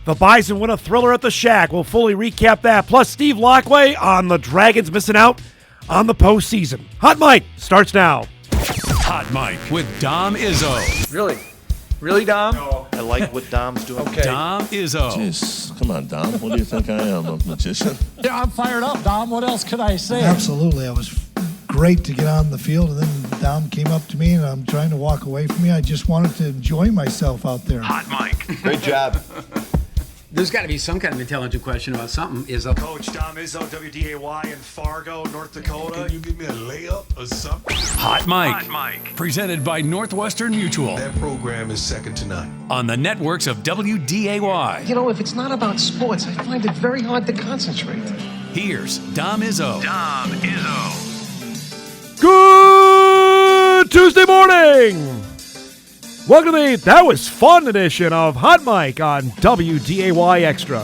The Bison win a thriller at the Shack. We'll fully recap that. Plus, Steve Laqua on the Dragons missing out on the postseason. Hot Mike starts now. Hot Mike with Dom Izzo. Really? Really, Dom? No. I like what Dom's doing. Okay. Dom Izzo. Jeez, come on, Dom. What do you think I am, a magician? Yeah, I'm fired up, Dom. What else could I say? Absolutely. It was great to get on the field, and then Dom came up to me, and I'm trying to walk away from me. I just wanted to enjoy myself out there. Hot Mike. Great job. There's got to be some kind of intelligent question about something. Coach Dom Izzo, WDAY in Fargo, North Dakota. Can you give me a layup or something? Hot Mike. Presented by Northwestern Mutual. That program is second to none. On the networks of WDAY. You know, if it's not about sports, I find it very hard to concentrate. Here's Dom Izzo. Good Tuesday morning. Welcome to That Was Fun edition of Hot Mike on WDAY Extra.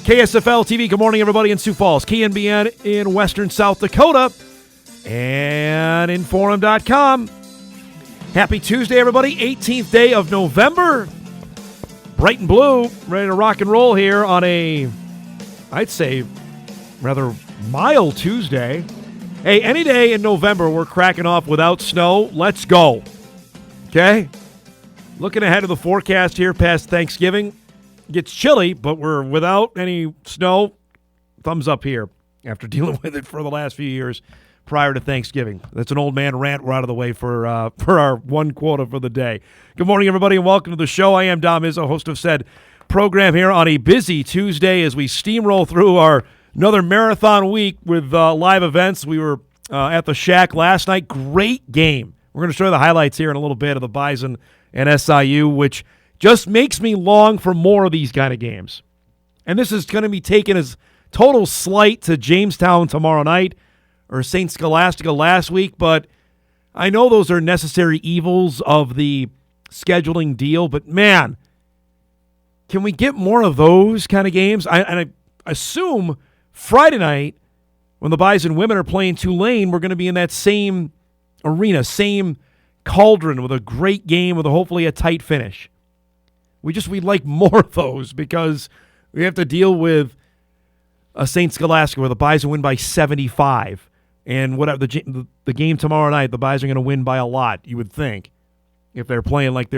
KSFL TV, good morning, everybody in Sioux Falls. KNBN in Western South Dakota. And Inforum.com. Happy Tuesday, everybody. 18th day of November. Bright and blue, ready to rock and roll here on a, I'd say, rather mild Tuesday. Hey, any day in November we're cracking off without snow. Let's go. Okay? Looking ahead to the forecast here past Thanksgiving. It gets chilly, but we're without any snow. Thumbs up here after dealing with it for the last few years prior to Thanksgiving. That's an old man rant. We're out of the way for our one quota for the day. Good morning, everybody, and welcome to the show. I am Dom Izzo, host of said program here on a busy Tuesday as we steamroll through our another marathon week with live events. We were at the Shack last night. Great game. We're going to show you the highlights here in a little bit of the Bison and SIU, which just makes me long for more of these kind of games. And this is going to be taken as total slight to Jamestown tomorrow night or St. Scholastica last week, but I know those are necessary evils of the scheduling deal, but man, can we get more of those kind of games? I assume Friday night when the Bison women are playing Tulane, we're going to be in that same arena, same cauldron with a great game with hopefully a tight finish. We'd like more of those because we have to deal with a St. Scholastica where the Bison win by 75. And whatever the game tomorrow night, the Bison are going to win by a lot, you would think, if they're playing like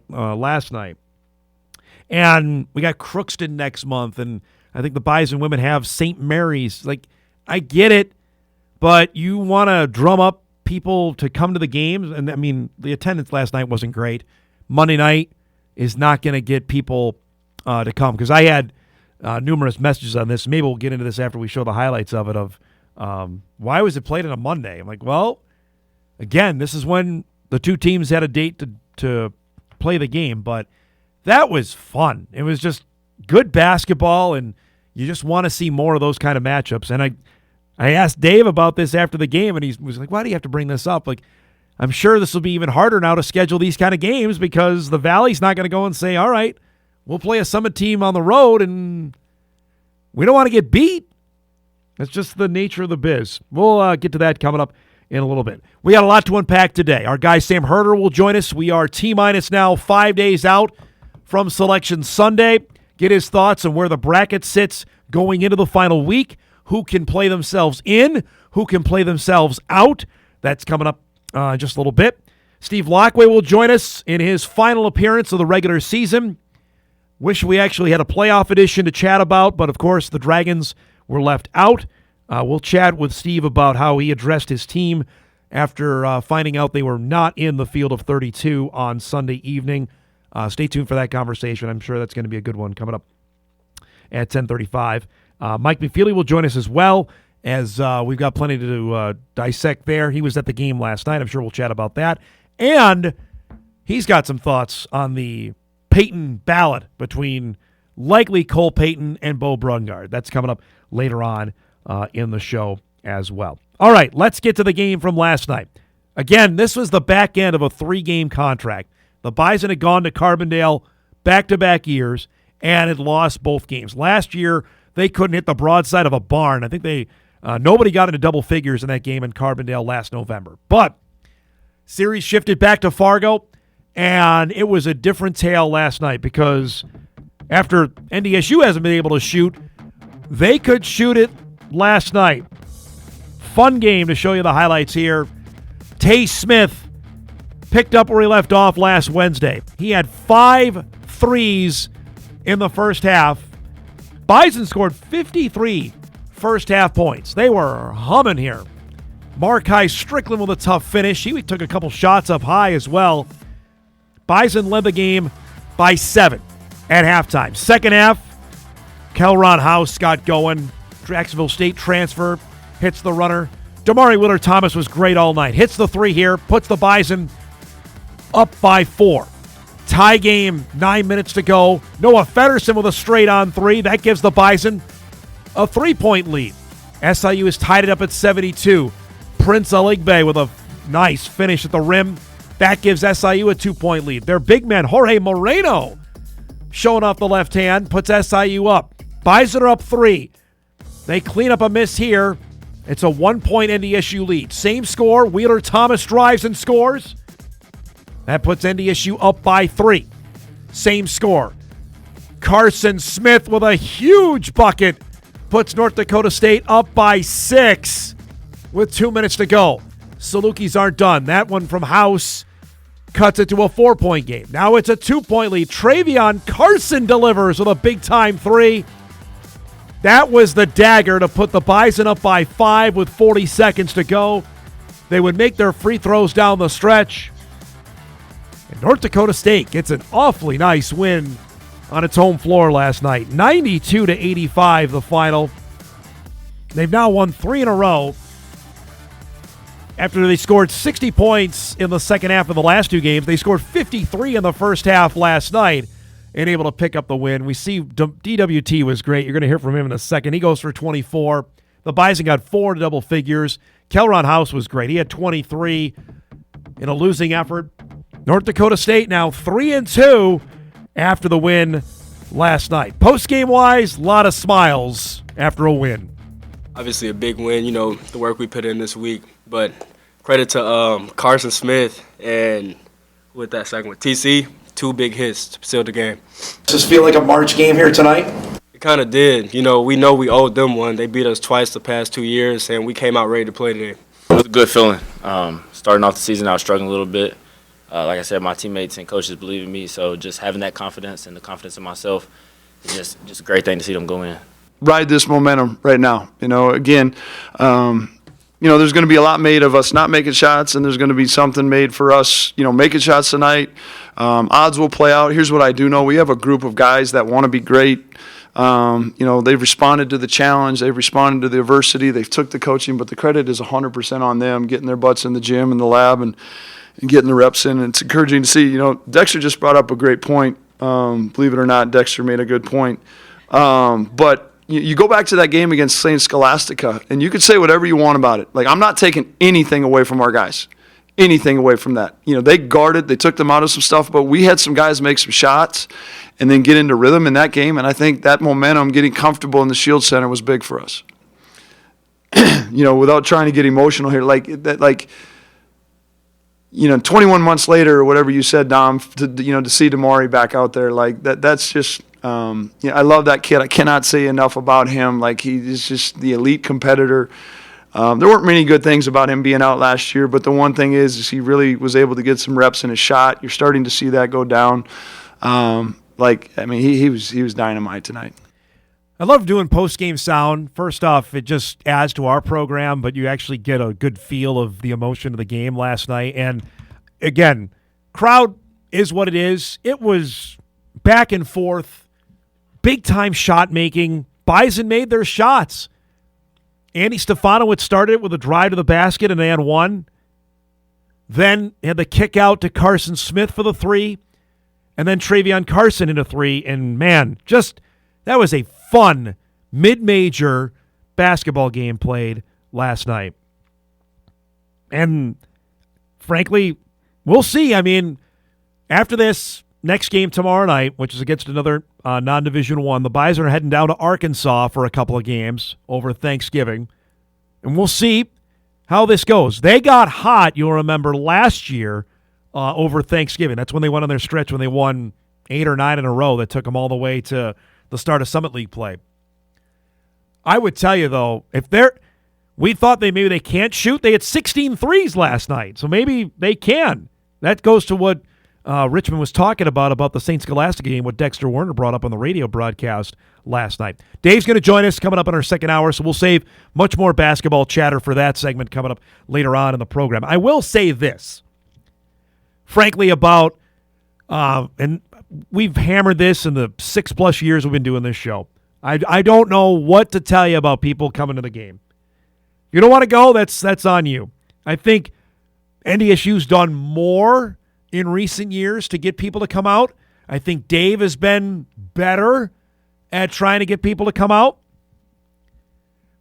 last night. And we got Crookston next month, and I think the Bison women have St. Mary's. Like, I get it, but you want to drum up people to come to the games, and I mean the attendance last night wasn't great. Monday night is not going to get people to come because I had numerous messages on this. Maybe we'll get into this after we show the highlights of it. Of why was it played on a Monday? I'm like, well, again, this is when the two teams had a date to play the game, but that was fun. It was just good basketball, and you just want to see more of those kind of matchups. And I asked Dave about this after the game, and he was like, why do you have to bring this up? Like, I'm sure this will be even harder now to schedule these kind of games because the Valley's not going to go and say, all right, we'll play a Summit team on the road, and we don't want to get beat. That's just the nature of the biz. We'll get to that coming up in a little bit. We got a lot to unpack today. Our guy Sam Herder will join us. We are T-minus now 5 days out from Selection Sunday. Get his thoughts on where the bracket sits going into the final week. Who can play themselves in? Who can play themselves out? That's coming up just a little bit. Steve Laqua will join us in his final appearance of the regular season. Wish we actually had a playoff edition to chat about, but of course the Dragons were left out. We'll chat with Steve about how he addressed his team after finding out they were not in the field of 32 on Sunday evening. Stay tuned for that conversation. I'm sure that's going to be a good one coming up at 10:35. Mike McFeely will join us as well, as we've got plenty to dissect there. He was at the game last night. I'm sure we'll chat about that. And he's got some thoughts on the Peyton ballot between likely Cole Peyton and Bo Brungard. That's coming up later on in the show as well. All right, let's get to the game from last night. Again, this was the back end of a 3-game contract. The Bison had gone to Carbondale back-to-back years and had lost both games. Last year, they couldn't hit the broadside of a barn. I think nobody got into double figures in that game in Carbondale last November. But series shifted back to Fargo, and it was a different tale last night because After NDSU hasn't been able to shoot, they could shoot it last night. Fun game to show you the highlights here. Tay Smith picked up where he left off last Wednesday. He had 5 threes in the first half. Bison scored 53 first half points. They were humming here. Markai Strickland with a tough finish. He took a couple shots up high as well. Bison led the game by 7 at halftime. Second half, Kelron House got going. Jacksonville State transfer, hits the runner. Damari Wheeler-Thomas was great all night. Hits the 3 here, puts the Bison up by 4. Tie game, 9 minutes to go. Noah Feddersen with a straight-on 3. That gives the Bison a 3-point lead. SIU has tied it up at 72. Prince Aligbe with a nice finish at the rim. That gives SIU a 2-point lead. Their big man, Jorge Moreno, showing off the left hand, puts SIU up. Bison are up 3. They clean up a miss here. It's a 1-point NDSU lead. Same score. Wheeler-Thomas drives and scores. That puts NDSU up by 3. Same score. Carson Smith with a huge bucket puts North Dakota State up by 6 with 2 minutes to go. Salukis aren't done. That one from House cuts it to a 4-point game. Now it's a 2-point lead. Travion Carson delivers with a big-time 3. That was the dagger to put the Bison up by 5 with 40 seconds to go. They would make their free throws down the stretch. And North Dakota State gets an awfully nice win on its home floor last night. 92-85 the final. They've now won 3 in a row after they scored 60 points in the second half of the last 2 games. They scored 53 in the first half last night and able to pick up the win. We see DWT was great. You're going to hear from him in a second. He goes for 24. The Bison got 4 to double figures. Kelron House was great. He had 23 in a losing effort. North Dakota State now 3-2 after the win last night. Post-game-wise, a lot of smiles after a win. Obviously a big win, the work we put in this week. But credit to Carson Smith and with that second one, TC, 2 big hits to seal the game. Does this feel like a March game here tonight? It kind of did. We know we owed them one. They beat us twice the past 2 years, and we came out ready to play today. It was a good feeling. Starting off the season, I was struggling a little bit. Like I said, my teammates and coaches believe in me, so just having that confidence and the confidence in myself is just a great thing to see them go in. Ride this momentum right now. Again, there's going to be a lot made of us not making shots, and there's going to be something made for us, making shots tonight. Odds will play out. Here's what I do know. We have a group of guys that want to be great. They've responded to the challenge. They've responded to the adversity. They've took the coaching, but the credit is 100% on them, getting their butts in the gym and the lab and getting the reps in. And it's encouraging to see. Dexter just brought up a great point. Believe it or not, Dexter made a good point. But you go back to that game against St. Scholastica, and you could say whatever you want about it. Like, I'm not taking anything away from our guys, anything away from that. They guarded, they took them out of some stuff, but we had some guys make some shots and then get into rhythm in that game, and I think that momentum, getting comfortable in the Shield Center was big for us. Without trying to get emotional here, 21 months later or whatever you said, Dom, to see Damari back out there, that's just I love that kid. I cannot say enough about him. He's just the elite competitor. There weren't many good things about him being out last year, but the one thing is he really was able to get some reps in his shot. You're starting to see that go down. He was dynamite tonight. I love doing post-game sound. First off, it just adds to our program, but you actually get a good feel of the emotion of the game last night. And, again, crowd is what it is. It was back and forth, big-time shot-making. Bison made their shots. Andy Stefanowicz started it with a drive to the basket and they had 1. Then had the kick out to Carson Smith for the 3. And then Travion Carson into 3. And, man, that was a fun mid-major basketball game played last night. And, frankly, we'll see. After this next game tomorrow night, which is against another non-Division I, the Bison are heading down to Arkansas for a couple of games over Thanksgiving. And we'll see how this goes. They got hot, you'll remember, last year over Thanksgiving. That's when they went on their stretch when they won 8 or 9 in a row that took them all the way to the start of Summit League play. I would tell you, though, we thought maybe they can't shoot. They had 16 threes last night, so maybe they can. That goes to what Richman was talking about the St. Scholastica game, what Dexter Werner brought up on the radio broadcast last night. Dave's going to join us coming up in our second hour, so we'll save much more basketball chatter for that segment coming up later on in the program. I will say this, frankly, about, and we've hammered this in the 6+ years we've been doing this show. I don't know what to tell you about people coming to the game. If you don't want to go, that's on you. I think NDSU's done more in recent years to get people to come out. I think Dave has been better at trying to get people to come out.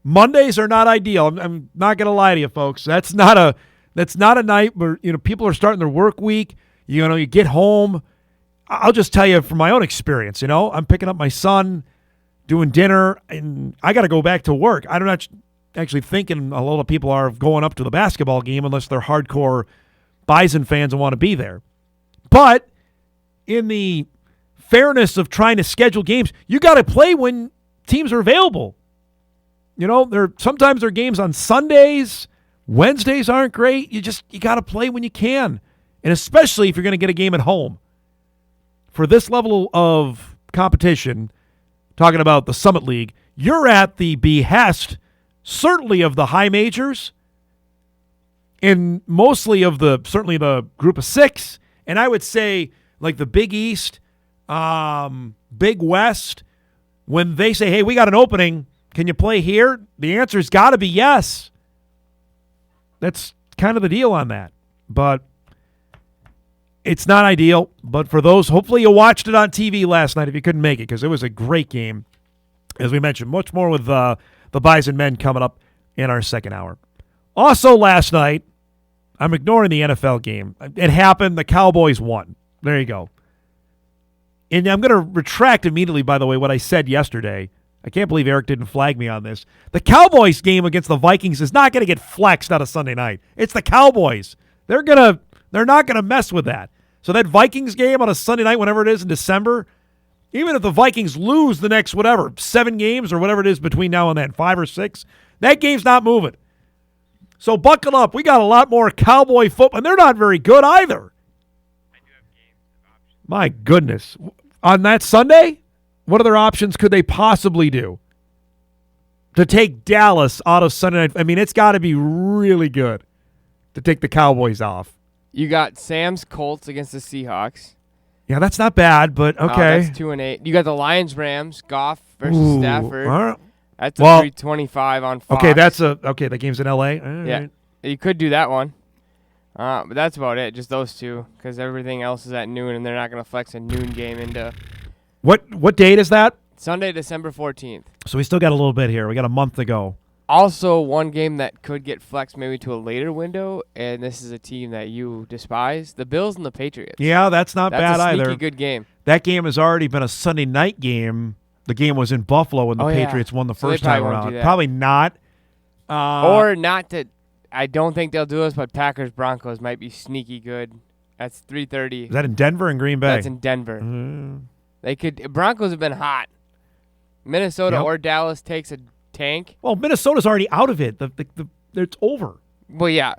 Mondays are not ideal. I'm not going to lie to you, folks. That's not a night where people are starting their work week. You get home. I'll just tell you from my own experience. I'm picking up my son, doing dinner, and I got to go back to work. I'm not actually thinking a lot of people are going up to the basketball game unless they're hardcore Bison fans and want to be there. But in the fairness of trying to schedule games, you got to play when teams are available. Sometimes there are games on Sundays. Wednesdays aren't great. You got to play when you can, and especially if you're going to get a game at home. For this level of competition, talking about the Summit League, you're at the behest, certainly of the high majors, and mostly of certainly the group of 6, and I would say like the Big East, Big West, when they say, hey, we got an opening, can you play here? The answer's got to be yes. That's kind of the deal on that. But it's not ideal. But for those, hopefully you watched it on TV last night if you couldn't make it, because it was a great game. As we mentioned, much more with the Bison men coming up in our second hour. Also last night, I'm ignoring the NFL game. It happened. The Cowboys won. There you go. And I'm going to retract immediately, by the way, what I said yesterday. I can't believe Eric didn't flag me on this. The Cowboys game against the Vikings is not going to get flexed out of Sunday night. It's the Cowboys. They're not going to mess with that. So that Vikings game on a Sunday night, whenever it is in December, even if the Vikings lose the next 7 games or whatever it is between now and then, 5 or 6, that game's not moving. So buckle up. We got a lot more Cowboy football, and they're not very good either. My goodness. On that Sunday, what other options could they possibly do to take Dallas out of Sunday night? I mean, it's got to be really good to take the Cowboys off. You got Sam's Colts against the Seahawks. Yeah, that's not bad, but okay. That's 2-8. You got the Lions-Rams, Goff versus Stafford. Right. That's a 325 on Fox. Okay, the game's in L.A.? All yeah, right. You could do that one. But that's about it, just those two, because everything else is at noon, and they're not going to flex a noon game into... What date is that? Sunday, December 14th. So we still got a little bit here. We got a month to go. Also, one game that could get flexed maybe to a later window, and this is a team that you despise, the Bills and the Patriots. Yeah, that's not bad either. That's a sneaky good game. That game has already been a Sunday night game. The game was in Buffalo when the Patriots won the first time around. Probably not. Or not to... I don't think they'll do this, but Packers-Broncos might be sneaky good. That's 3:30. Is that in Denver and Green Bay? That's in Denver. They could. Broncos have been hot. Minnesota or Dallas takes a tank. Well, Minnesota's already out of it. It's over. Well, yeah.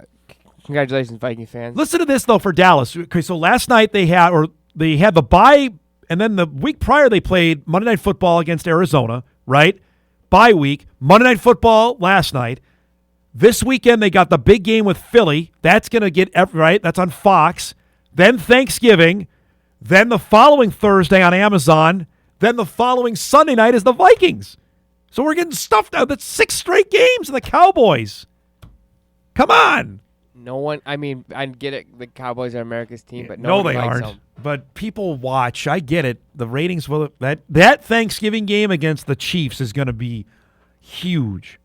Congratulations, Viking fans. Listen to this though for Dallas. Okay, so last night they had the bye, and then the week prior they played Monday Night Football against Arizona. Right, bye week. Monday Night Football last night. This weekend, they got the big game with Philly. That's going to get, right? That's on Fox. Then Thanksgiving. Then the following Thursday on Amazon. Then the following Sunday night is the Vikings. So we're getting stuffed out. That's 6 straight games of the Cowboys. Come on. No one, I mean, I get it. The Cowboys are America's team, but no, they likes aren't. them. But people watch. I get it. The ratings will. That Thanksgiving game against the Chiefs is going to be huge.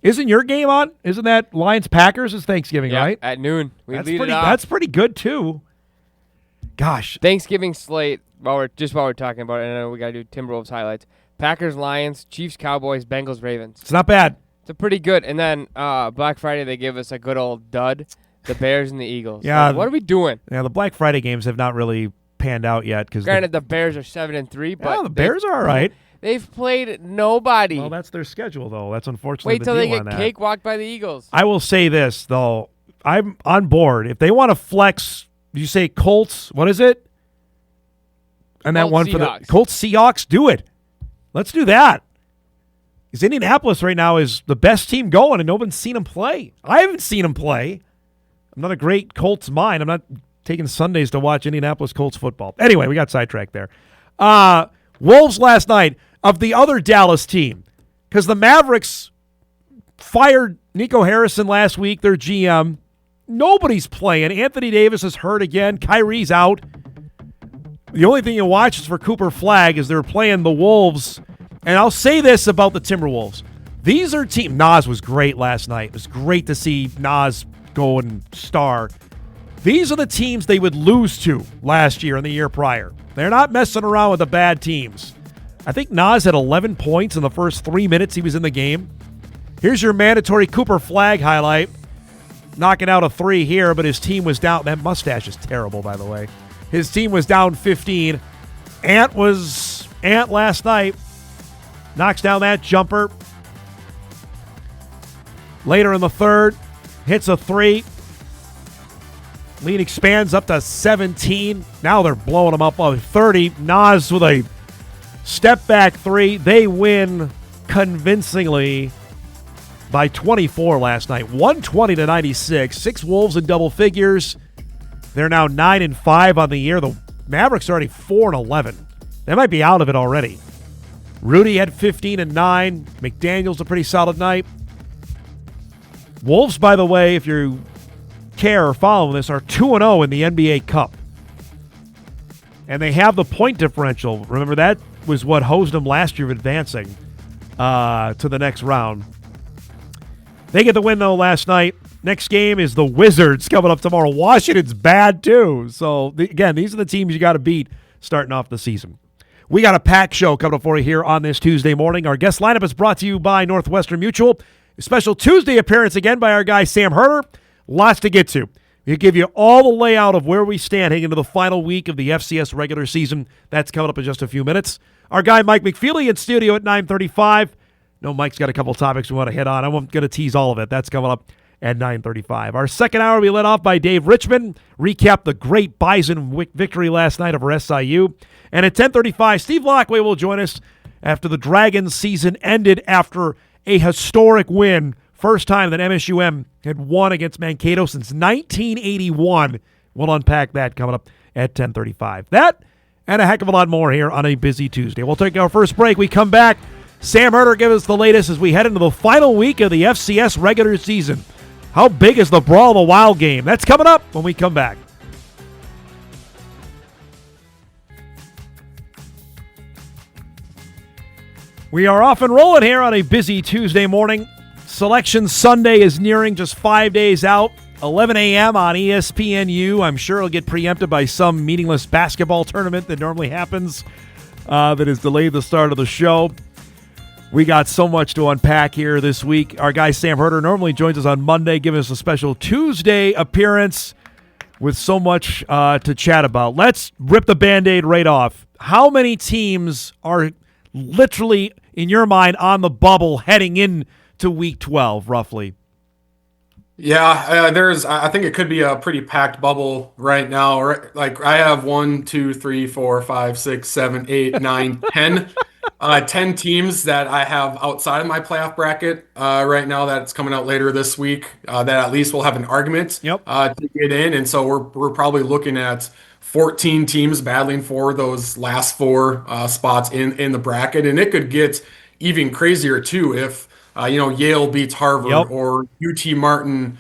Isn't your game on? Isn't that Lions-Packers is Thanksgiving, right? At noon. Lead it off. That's pretty good, too. Gosh. Thanksgiving slate, while we're talking about it, I know we got to do Timberwolves highlights. Packers-Lions, Chiefs-Cowboys, Bengals-Ravens. It's not bad. It's a pretty good. And then Black Friday, they give us a good old dud, the Bears and the Eagles. Yeah. Like, what are we doing? Yeah, the Black Friday games have not really panned out yet. Granted, the Bears are 7-3, but the Bears are all right. They've played nobody. Well, that's their schedule, though. That's unfortunately Wait till the they deal get on that. cakewalked by the Eagles. I will say this, though. I'm on board. If they want to flex, you say Colts, what is it? And that Colts one for Seahawks. the Colts Seahawks, do it. Let's do that. Because Indianapolis right now is the best team going, and nobody's seen them play. I haven't seen them play. I'm not a great Colts mind. I'm not taking Sundays to watch Indianapolis Colts football. Anyway, we got sidetracked there. Wolves last night of the other Dallas team, because the Mavericks fired Nico Harrison last week, their GM. Nobody's playing. Anthony Davis is hurt again. Kyrie's out. The only thing you watch is for Cooper Flagg as they're playing the Wolves. And I'll say this about the Timberwolves. These are teams. Nas was great last night. It was great to see Nas go and star. These are the teams they would lose to last year and the year prior. They're not messing around with the bad teams. I think Nas had 11 points in the first 3 minutes he was in the game. Here's your mandatory Cooper Flagg highlight. Knocking out a 3 here, but his team was down. That mustache is terrible, by the way. His team was down 15. Ant last night. Knocks down that jumper. Later in the third, hits a 3. Lead expands up to 17. Now they're blowing them up on 30. Nas with a step back 3. They win convincingly by 24 last night. 120-96. 6 Wolves in double figures. They're now 9-5 on the year. The Mavericks are already 4-11. They might be out of it already. Rudy had 15 and 9. McDaniel's a pretty solid night. Wolves, by the way, if you care or follow this, are 2-0 in the NBA Cup. And they have the point differential. Remember, that was what hosed them last year advancing to the next round. They get the win, though, last night. Next game is the Wizards coming up tomorrow. Washington's bad, too. So, again, these are the teams you got to beat starting off the season. We got a packed show coming up for you here on this Tuesday morning. Our guest lineup is brought to you by Northwestern Mutual. A special Tuesday appearance again by our guy Sam Herder. Lots to get to. We'll give you all the layout of where we stand heading into the final week of the FCS regular season. That's coming up in just a few minutes. Our guy Mike McFeely in studio at 9:35. No, Mike's got a couple topics we want to hit on. I'm going to tease all of it. That's coming up at 9:35. Our second hour will be led off by Dave Richman. Recap the great Bison victory last night over SIU. And at 10:35, Steve Laqua will join us after the Dragons season ended after a historic win. First time that MSU had won against Mankato since 1981. We'll unpack that coming up at 10:35. That and a heck of a lot more here on a busy Tuesday. We'll take our first break. We come back. Sam Herder gives us the latest as we head into the final week of the FCS regular season. How big is the Brawl of the Wild game? That's coming up when we come back. We are off and rolling here on a busy Tuesday morning. Selection Sunday is nearing, just 5 days out. 11 a.m. on ESPNU. I'm sure it'll get preempted by some meaningless basketball tournament that normally happens that has delayed the start of the show. We got so much to unpack here this week. Our guy Sam Herder normally joins us on Monday, giving us a special Tuesday appearance with so much to chat about. Let's rip the Band-Aid right off. How many teams are literally, in your mind, on the bubble heading into Week 12, roughly? Yeah, I think it could be a pretty packed bubble right now. Right? Like, I have 1, 2, 3, 4, 5, 6, 7, 8, 9, 10. 10 teams that I have outside of my playoff bracket right now that's coming out later this week that at least will have an argument to get in. And so we're probably looking at 14 teams battling for those last 4 spots in the bracket. And it could get even crazier, too, if Yale beats Harvard or UT Martin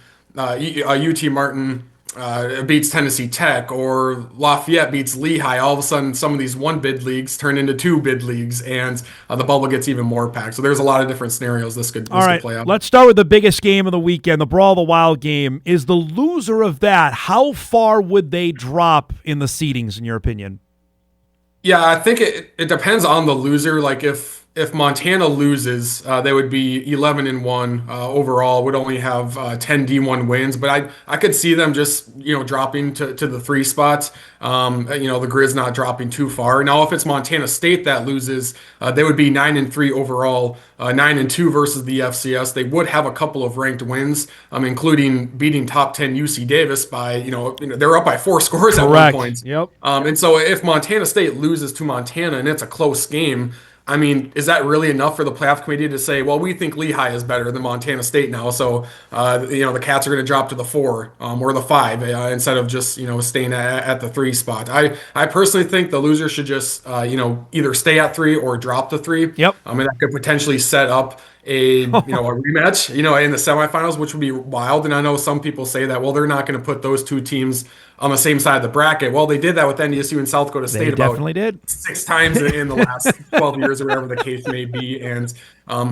beats Tennessee Tech, or Lafayette beats Lehigh. All of a sudden, some of these 1-bid leagues turn into 2-bid leagues, and the bubble gets even more packed. So there's a lot of different scenarios this could play out. Let's start with the biggest game of the weekend, the Brawl of the Wild game. Is the loser of that, how far would they drop in the seedings, in your opinion? Yeah, I think it depends on the loser. Like, if if Montana loses, they would be 11-1 overall. Would only have 10 D1 wins, but I could see them just dropping to the 3 spots. The Grizz not dropping too far. Now, if it's Montana State that loses, they would be 9-3 overall, 9-2 versus the FCS. They would have a couple of ranked wins, including beating top 10 UC Davis by they were up by 4 scores at one point. Yep. And so if Montana State loses to Montana and it's a close game, I mean, is that really enough for the playoff committee to say, well, we think Lehigh is better than Montana State now, so the Cats are going to drop to the 4 or the 5 instead of just staying at the 3 spot. I personally think the loser should just either stay at 3 or drop to 3. Yep. I mean, that could potentially set up a rematch in the semifinals, which would be wild. And I know some people say that, well, they're not going to put those 2 teams on the same side of the bracket. Well, they did that with NDSU and South Dakota State about 6 times in the last 12 years or whatever the case may be. And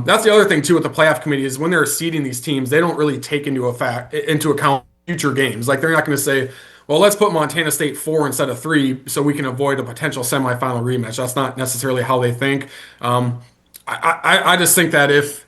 that's the other thing too with the playoff committee is when they're seeding these teams, they don't really take into account future games. Like they're not going to say, well, let's put Montana State 4 instead of 3 so we can avoid a potential semifinal rematch. That's not necessarily how they think. I just think that if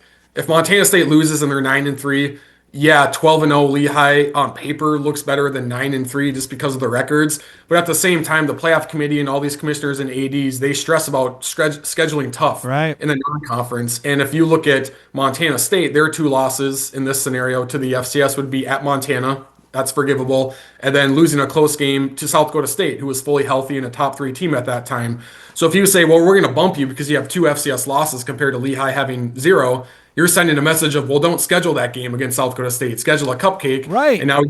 Montana State loses and they're 9-3, yeah, 12-0 Lehigh on paper looks better than 9-3 just because of the records. But at the same time, the playoff committee and all these commissioners and ADs, they stress about scheduling tough in the non-conference. And if you look at Montana State, their 2 losses in this scenario to the FCS would be at Montana. That's forgivable. And then losing a close game to South Dakota State, who was fully healthy and a top 3 team at that time. So if you say, well, we're going to bump you because you have 2 FCS losses compared to Lehigh having 0, you're sending a message of, well, don't schedule that game against South Dakota State. Schedule a cupcake. Right. And now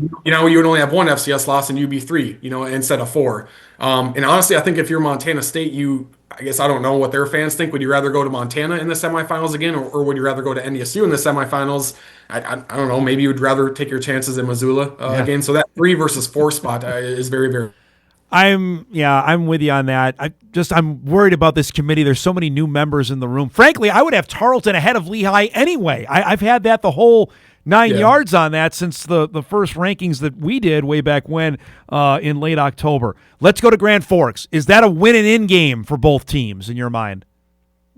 you would only have 1 FCS loss and you'd be 3, instead of 4. And honestly, I think if you're Montana State, I guess I don't know what their fans think. Would you rather go to Montana in the semifinals again, or would you rather go to NDSU in the semifinals? I don't know. Maybe you would rather take your chances in Missoula again. So that 3 versus 4 spot is very, very. I'm with you on that. I'm worried about this committee. There's so many new members in the room. Frankly, I would have Tarleton ahead of Lehigh anyway. I've had that the whole 9 yards on that since the first rankings that we did way back when in late October. Let's go to Grand Forks. Is that a win and in game for both teams in your mind?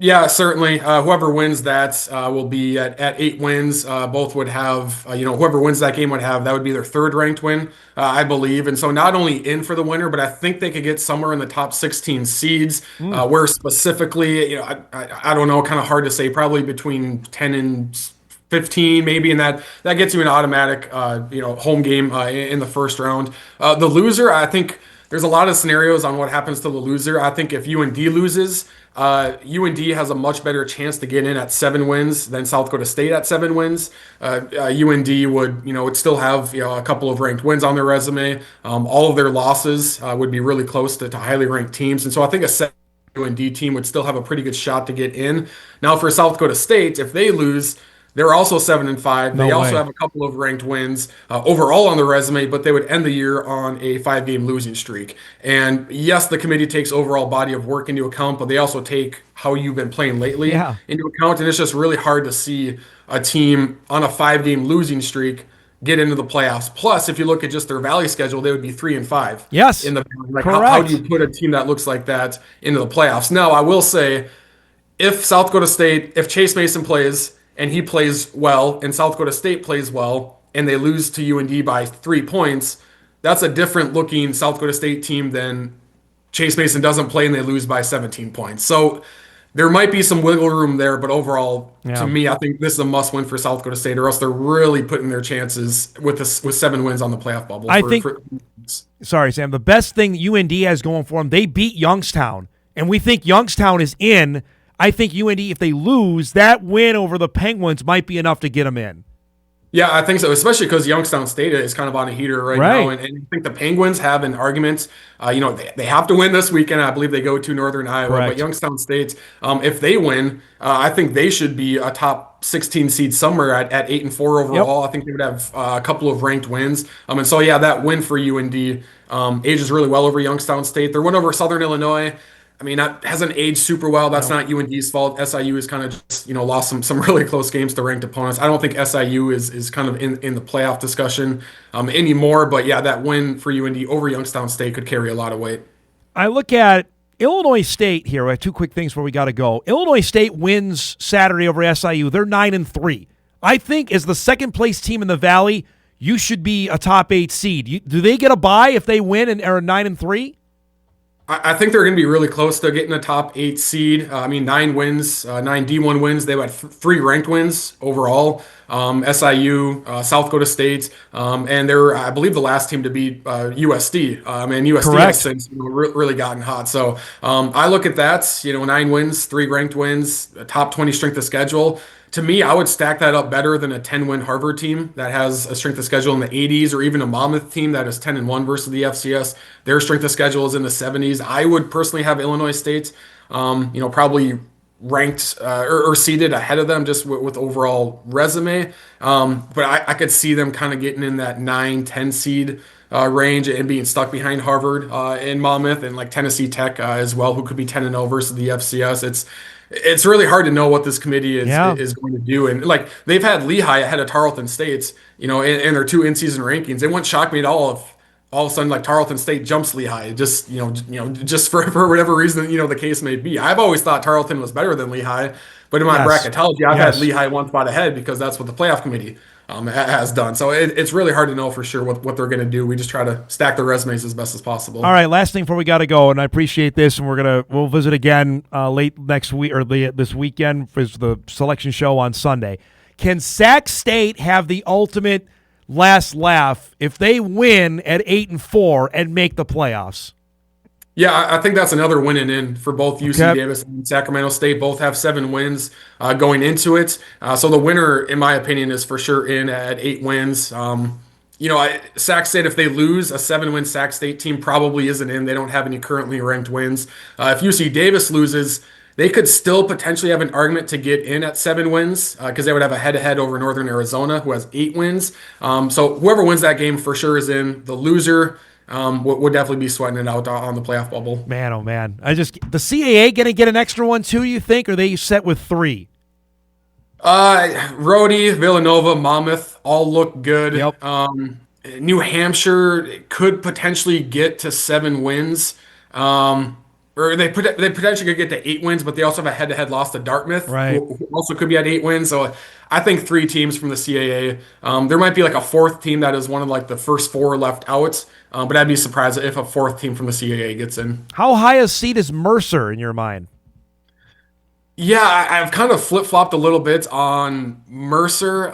Yeah, certainly. Whoever wins that will be at 8 wins. Both would have, whoever wins that game that would be their 3rd ranked win, I believe. And so not only in for the winner, but I think they could get somewhere in the top 16 seeds, where specifically, I don't know, kind of hard to say, probably between 10 and 15 maybe, and that gets you an automatic, home game in the first round. The loser, I think there's a lot of scenarios on what happens to the loser. I think if UND loses, UND has a much better chance to get in at 7 wins than South Dakota State at 7 wins. UND would still have a couple of ranked wins on their resume. All of their losses would be really close to highly ranked teams, and so I think a UND team would still have a pretty good shot to get in. Now for South Dakota State, if they lose, they're also 7-5. They also have a couple of ranked wins overall on their resume, but they would end the year on a 5-game losing streak. And yes, the committee takes overall body of work into account, but they also take how you've been playing lately into account. And it's just really hard to see a team on a 5-game losing streak get into the playoffs. Plus, if you look at just their Valley schedule, they would be 3-5. Yes, in the how do you put a team that looks like that into the playoffs? Now, I will say, if South Dakota State, if Chase Mason plays and he plays well, and South Dakota State plays well, and they lose to UND by 3 points, that's a different looking South Dakota State team than Chase Mason doesn't play and they lose by 17 points. So there might be some wiggle room there, but overall, to me, I think this is a must win for South Dakota State, or else they're really putting their chances with 7 wins on the playoff bubble. Sorry, Sam, the best thing UND has going for them, they beat Youngstown, and we think Youngstown is in. I think UND, if they lose, that win over the Penguins might be enough to get them in. Yeah, I think so, especially because Youngstown State is kind of on a heater right now. And I think the Penguins have an argument. They have to win this weekend. I believe they go to Northern Iowa. Correct. But Youngstown State, if they win, I think they should be a top 16 seed somewhere at 8-4 overall. I think they would have a couple of ranked wins. And so, that win for UND ages really well over Youngstown State. Their win over Southern Illinois, I mean, that hasn't aged super well. That's not UND's fault. SIU has kind of just, lost some really close games to ranked opponents. I don't think SIU is kind of in the playoff discussion anymore. But, that win for UND over Youngstown State could carry a lot of weight. I look at Illinois State here. I have two quick things before we got to go. Illinois State wins Saturday over SIU. They're 9-3. I think as the second place team in the Valley, you should be a top 8 seed. Do they get a bye if they win and are 9-3? I think they're going to be really close to getting a top 8 seed. 9 wins, 9 D1 wins. They had 3 ranked wins overall. SIU, South Dakota State, and they're, I believe, the last team to beat USD. And USD Correct. has since really gotten hot. So I look at that, 9 wins, 3 ranked wins, a top 20 strength of schedule. To me, I would stack that up better than a 10-win Harvard team that has a strength of schedule in the 80s, or even a Monmouth team that is 10-1 versus the FCS. Their strength of schedule is in the 70s. I would personally have Illinois State, probably ranked or seated ahead of them just with overall resume. But I could see them kind of getting in that 9-10 seed range and being stuck behind Harvard and Monmouth, and like Tennessee Tech as well, who could be 10-0 versus the FCS. It's really hard to know what this committee is going to do. And like, they've had Lehigh ahead of Tarleton State, in their 2 in-season rankings. It wouldn't shock me at all if all of a sudden like Tarleton State jumps Lehigh, just just for whatever reason the case may be. I've always thought Tarleton was better than Lehigh, but in my bracketology, I've had Lehigh 1 spot ahead because that's what the playoff committee has done. So it's really hard to know for sure what they're going to do. We just try to stack their resumes as best as possible. All right, last thing before we got to go, and I appreciate this, and we'll visit again late next week or this weekend for the selection show on Sunday. Can Sac State have the ultimate last laugh if they win at 8-4 and make the playoffs? Yeah, I think that's another win in for both UC Davis and Sacramento State. Both have 7 wins going into it. So the winner, in my opinion, is for sure in at 8 wins. Sac State, if they lose, a 7-win Sac State team probably isn't in. They don't have any currently ranked wins. If UC Davis loses, they could still potentially have an argument to get in at 7 wins because they would have a head-to-head over Northern Arizona, who has 8 wins. So whoever wins that game for sure is in. The loser would definitely be sweating it out on the playoff bubble. Man, oh man. The CAA going to get an extra one too, you think, or are they set with 3? Rhodey, Villanova, Monmouth all look good. Yep. New Hampshire could potentially get to 7 wins. Or they potentially could get to 8 wins, but they also have a head-to-head loss to Dartmouth, who also could be at 8 wins. So I think 3 teams from the CAA. There might be like a 4th team that is one of like the first 4 left out, but I'd be surprised if a 4th team from the CAA gets in. How high a seed is Mercer in your mind? Yeah, I've kind of flip-flopped a little bit on Mercer.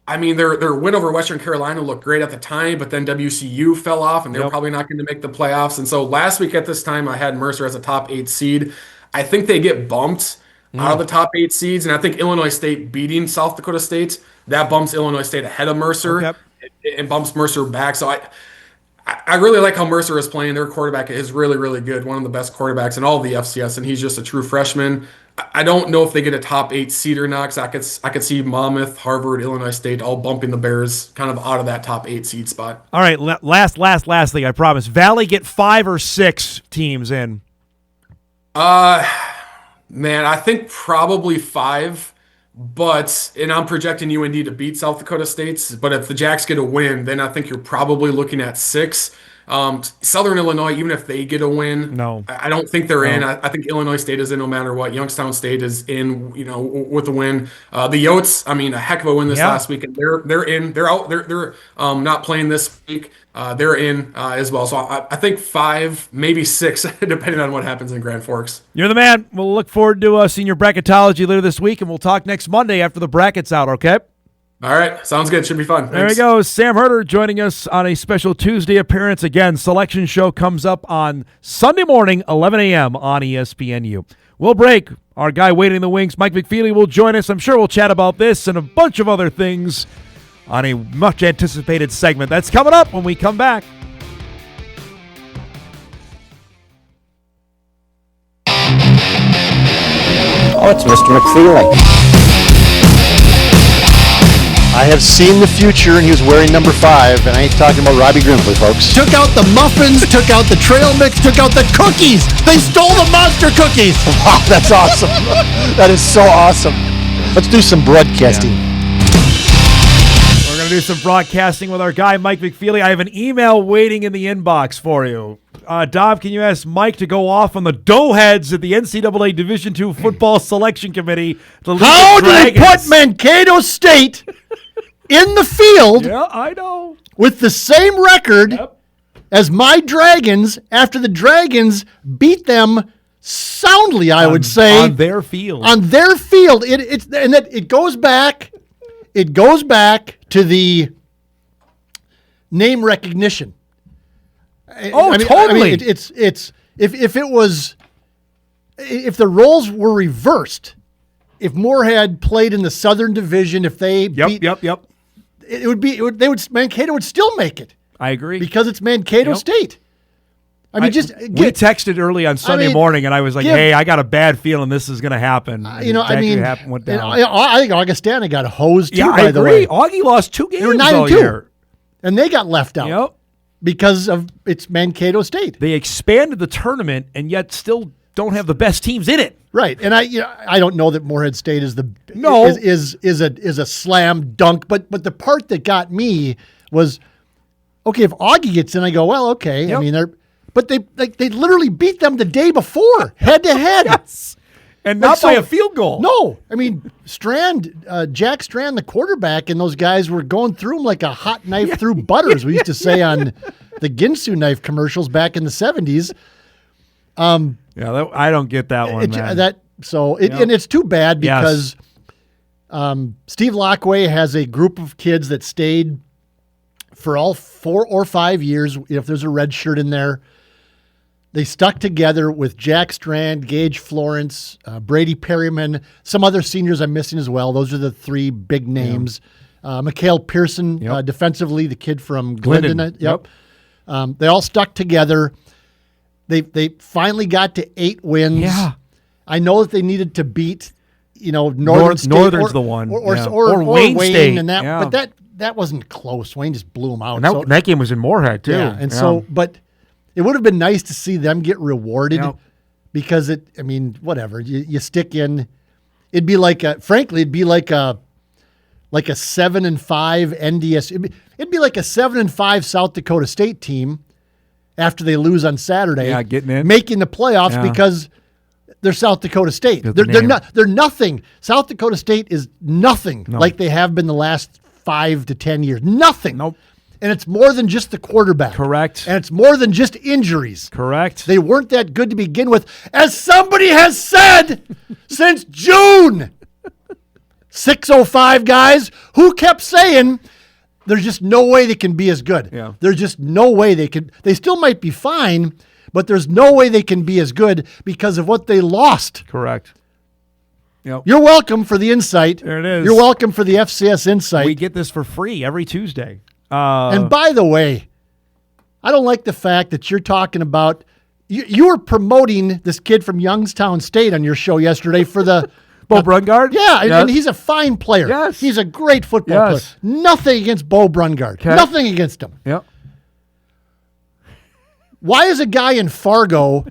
Their win over Western Carolina looked great at the time, but then WCU fell off, and they're probably not going to make the playoffs. And so last week at this time, I had Mercer as a top 8 seed. I think they get bumped out of the top 8 seeds, and I think Illinois State beating South Dakota State, that bumps Illinois State ahead of Mercer and bumps Mercer back. So I really like how Mercer is playing. Their quarterback is really, really good, one of the best quarterbacks in all of the FCS, and he's just a true freshman. I don't know if they get a top 8 seed or not, because I could see Monmouth, Harvard, Illinois State all bumping the Bears kind of out of that top 8 seed spot. All right, last thing, I promise. Valley get 5 or 6 teams in. Man, I think probably 5. And I'm projecting UND to beat South Dakota State. But if the Jacks get a win, then I think you're probably looking at 6. Southern Illinois, even if they get a win, no, I don't think they're in. I think Illinois State is in no matter what. Youngstown State is in, with a win. The Yotes, a heck of a win this last week, and they're in. They're out. They're not playing this week. They're in as well. So I think 5, maybe 6, depending on what happens in Grand Forks. You're the man. We'll look forward to seeing your bracketology later this week, and we'll talk next Monday after the bracket's out. Okay. All right. Sounds good. Should be fun. Thanks. There we go. Sam Herder joining us on a special Tuesday appearance. Again, selection show comes up on Sunday morning, 11 a.m. on ESPNU. We'll break. Our guy waiting in the wings, Mike McFeely, will join us. I'm sure we'll chat about this and a bunch of other things on a much anticipated segment. That's coming up when we come back. Oh, it's Mr. McFeely. I have seen the future, and he was wearing number 5, and I ain't talking about Robbie Grimsley, folks. Took out the muffins, took out the trail mix, took out the cookies. They stole the monster cookies. Wow, that's awesome. That is so awesome. Let's do some broadcasting. We're going to Gonna do some broadcasting with our guy, Mike McFeely. I have an email waiting in the inbox for you. Dom, can you ask Mike to go off on the doughheads at the NCAA Division II Football Selection Committee? How do they put Mankato State in the field? Yeah, I know. With the same record as my Dragons after the Dragons beat them soundly, I would say. On their field. On their field. It goes back. It goes back to the name recognition. Totally. If the roles were reversed, if Moorhead played in the Southern Division, if they beat, Mankato would still make it. I agree. Because it's Mankato State. We texted early on Sunday morning, and I was like, "Hey, I got a bad feeling this is going to happen." Went down. I think Augustana got hosed too. I agree. Augie lost 2 games. They were 9-2, and they got left out. Yep. Because of it's Mankato State. They expanded the tournament, and yet still don't have the best teams in it. Right, and I don't know that Moorhead State is a slam dunk, but the part that got me was, okay, if Augie gets in, I go, well, okay. Yep. I mean, they literally beat them the day before, head to head. Yes. And not by a field goal. No. I mean, Jack Strand, the quarterback, and those guys were going through him like a hot knife through butter, as we used to say on the Ginsu knife commercials back in the 70s. I don't get that one, man. And it's too bad because Steve Laqua has a group of kids that stayed for all 4 or 5 years, if there's a red shirt in there. They stuck together with Jack Strand, Gage Florence, Brady Perryman, some other seniors I'm missing as well. Those are the 3 big names. Mikhail Pearson, defensively, the kid from Glendon. Yep. They all stuck together. They finally got to 8 wins. Yeah. I know that they needed to beat, Northern State. Northern's the one. Or Wayne State. And but that wasn't close. Wayne just blew them out. And that game was in Moorhead, too. Yeah, but it would have been nice to see them get rewarded because whatever. You stick in. It'd be like a 7-5 NDSU. It'd be like a 7-5 South Dakota State team after they lose on Saturday. Yeah, getting in. Making the playoffs because they're South Dakota State. They're nothing. South Dakota State is nothing like they have been the last 5 to 10 years. Nothing. Nope. And it's more than just the quarterback. Correct. And it's more than just injuries. Correct. They weren't that good to begin with, as somebody has said since June. 605 guys who kept saying there's just no way they can be as good. Yeah. There's just no way they can. They still might be fine, but there's no way they can be as good because of what they lost. Correct. Yep. You're welcome for the insight. There it is. You're welcome for the FCS insight. We get this for free every Tuesday. And by the way, I don't like the fact that you're talking about you were promoting this kid from Youngstown State on your show yesterday for the Bo Brungard? Yeah, and he's a fine player. Yes. He's a great football player. Nothing against Bo Brungard. Okay. Nothing against him. Yep. Why is a guy in Fargo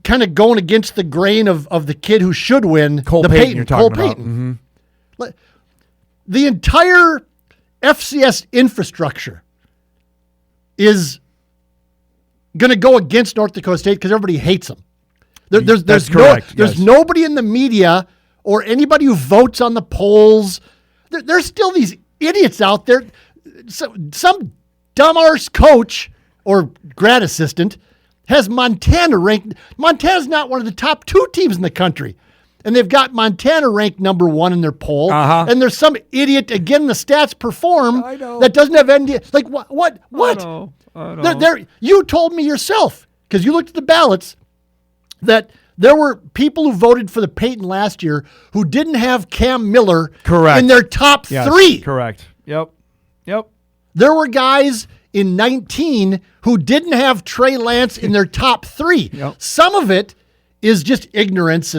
kind of going against the grain of the kid who should win? Cole Payton, you're talking about. Mm-hmm. The entire FCS infrastructure is going to go against North Dakota State because everybody hates them. There's nobody in the media or anybody who votes on the polls. There's still these idiots out there. Some dumb-arse coach or grad assistant has Montana ranked. Montana's not one of the top 2 teams in the country. And they've got Montana ranked number 1 in their poll. Uh-huh. And there's some idiot, again, the stats perform, that doesn't have NDSU. Like, what? I know. You told me yourself, because you looked at the ballots, that there were people who voted for the Payton last year who didn't have Cam Miller in their top 3. Correct. Yep. There were guys in 19 who didn't have Trey Lance in their top 3. Yep. Some of it is just ignorance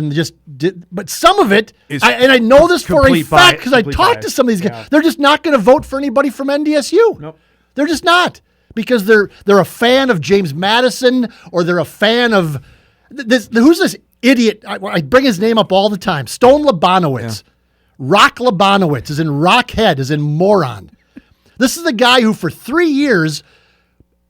but some of it, and I know this for a fact because I talked to some of these guys, they're just not going to vote for anybody from NDSU. Nope. They're just not because they're a fan of James Madison or they're a fan of who's this idiot? I bring his name up all the time. Stone Labanowitz, Rock Labanowitz, as in Rockhead, as in moron. This is the guy who for 3 years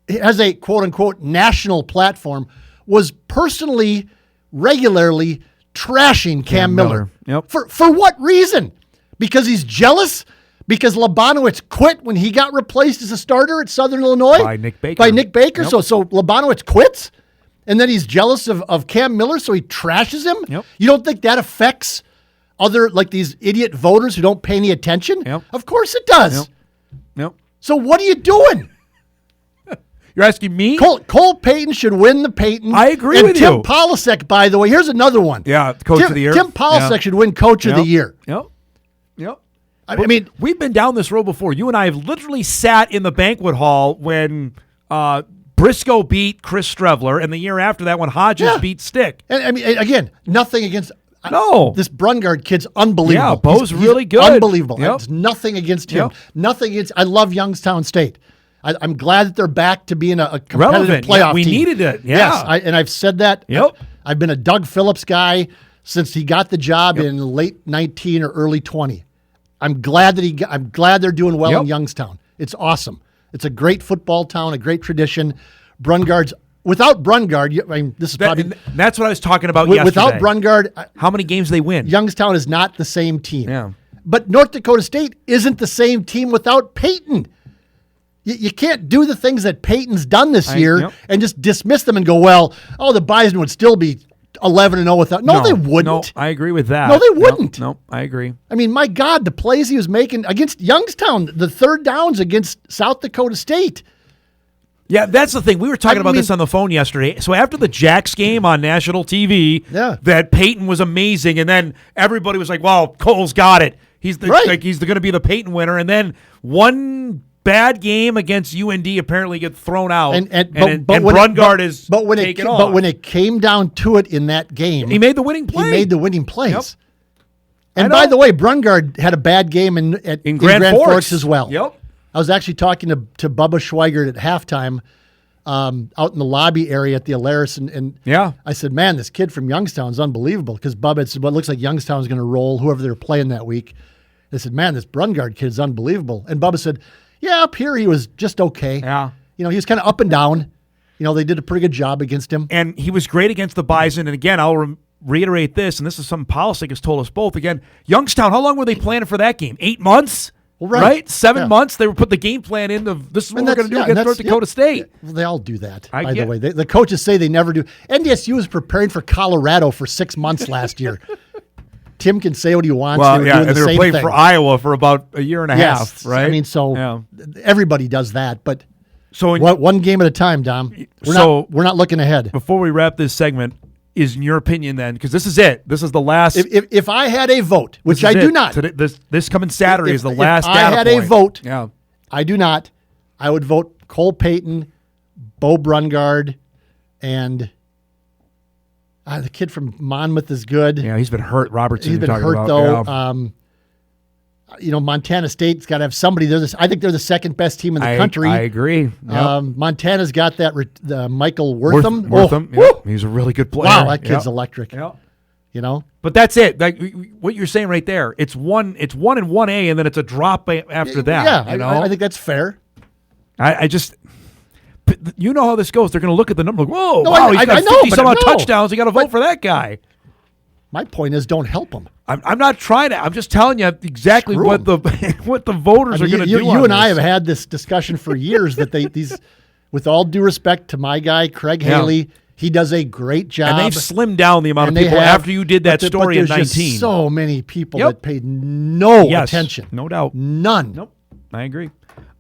has a quote-unquote national platform, was personally, regularly trashing Cam Miller. Yep. For what reason? Because he's jealous? Because Labanowitz quit when he got replaced as a starter at Southern Illinois? By Nick Baker. Yep. So Labanowitz quits? And then he's jealous of Cam Miller, so he trashes him? Yep. You don't think that affects other, like these idiot voters who don't pay any attention? Yep. Of course it does. Yep. So what are you doing? You're asking me? Cole Payton should win the Payton. I agree and with Tim you. Polasek, by the way, here's another one. Yeah, Coach of the Year. Tim Polasek should win Coach of the Year. Yep. I mean, we've been down this road before. You and I have literally sat in the banquet hall when Briscoe beat Chris Strevler, and the year after that when Hodges beat Stick. And I mean, again, nothing against. No. This Brungard kid's unbelievable. Yeah, Bo's really good. Unbelievable. Yep. It's nothing against him. Yep. Nothing against. I love Youngstown State. I'm glad that they're back to being a competitive Relevant. playoff Yeah, we team. needed it. Yeah. Yes, and I've said that. Yep. I've been a Doug Phillips guy since he got the job in late 19 or early 20. I'm glad that I'm glad they're doing well in Youngstown. It's awesome. It's a great football town, a great tradition. Without Brungard, I mean, this is probably that's what I was talking about yesterday. Without Brungard, how many games they win? Youngstown is not the same team. Yeah. But North Dakota State isn't the same team without Payton. You can't do the things that Payton's done this year and just dismiss them and go, well, the Bison would still be 11-0 without. No, they wouldn't. No, I agree with that. No, they wouldn't. No, I agree. I mean, my God, the plays he was making against Youngstown, the third downs against South Dakota State. Yeah, that's the thing. We were talking about this on the phone yesterday. So after the Jacks game on national TV, that Peyton was amazing, and then everybody was like, "Well, Cole's got it. He's going to be the Peyton winner." And then one bad game against UND apparently get thrown out, and Brungard is taken off. But when it came down to it in that game, he made the winning play. He made the winning plays. Yep. And by the way, Brungard had a bad game in Grand Forks as well. Yep. I was actually talking to Bubba Schweigert at halftime out in the lobby area at the Alaris, and I said, man, this kid from Youngstown is unbelievable, because Bubba had said, well, it looks like Youngstown's going to roll whoever they were playing that week. I said, man, this Brungard kid is unbelievable. And Bubba said, yeah, up here he was just okay. Yeah. He was kind of up and down. They did a pretty good job against him. And he was great against the Bison. And again, I'll reiterate this, and this is something Polisic has told us both. Again, Youngstown, how long were they planning for that game? 8 months? Well, right. 7 months? They put the game plan in. This is what we're going to do against North Dakota State. Well, they all do that, by the way. The coaches say they never do. NDSU was preparing for Colorado for 6 months last year. Tim can say what he wants. Well, and they were playing for Iowa for about a year and a half, right? I mean, everybody does that, but so one game at a time, Dom. We're not looking ahead. Before we wrap this segment, is in your opinion then, because this is it. This is the last. If I had a vote, which I do not. Today, this coming Saturday is the last. If I had a vote, yeah, I do not. I would vote Cole Payton, Bo Brungard, and the kid from Monmouth is good. Yeah, he's been hurt. Robertson. He's been hurt though. Yeah. Montana State's got to have somebody. I think they're the second best team in the country. I agree. Yep. Montana's got that Michael Wortham. He's a really good player. Wow, that kid's electric. Yep. But that's it. Like what you're saying right there. It's 1 and 1A, and then it's a drop after that. Yeah, I think that's fair. I just. You know how this goes. They're going to look at the number. Like, whoa, no, wow, he's got 50-some-odd no. touchdowns. You got to vote for that guy. My point is, don't help him. I'm not trying to. I'm just telling you exactly what the voters are going to do. You and I have had this discussion for years that these, with all due respect to my guy Craig Haley, he does a great job. And they've slimmed down the amount of people after you did that story in 19. Just so many people that paid no attention. No doubt. None. Nope. I agree.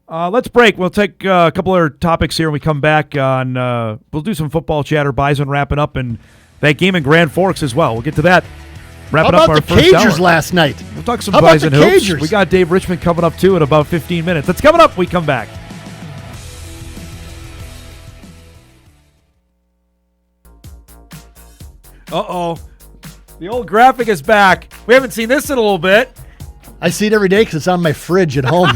Let's break. We'll take a couple other topics here when we come back on. We'll do some football chatter. Bison wrapping up, and that game in Grand Forks as well. We'll get to that. Wrapping How up about our the first Cagers hour. last night? We'll talk some How Bison about the hoops. Cagers? We got Dave Richman coming up too in about 15 minutes. That's coming up. We come back. Uh-oh. The old graphic is back. We haven't seen this in a little bit. I see it every day because it's on my fridge at home.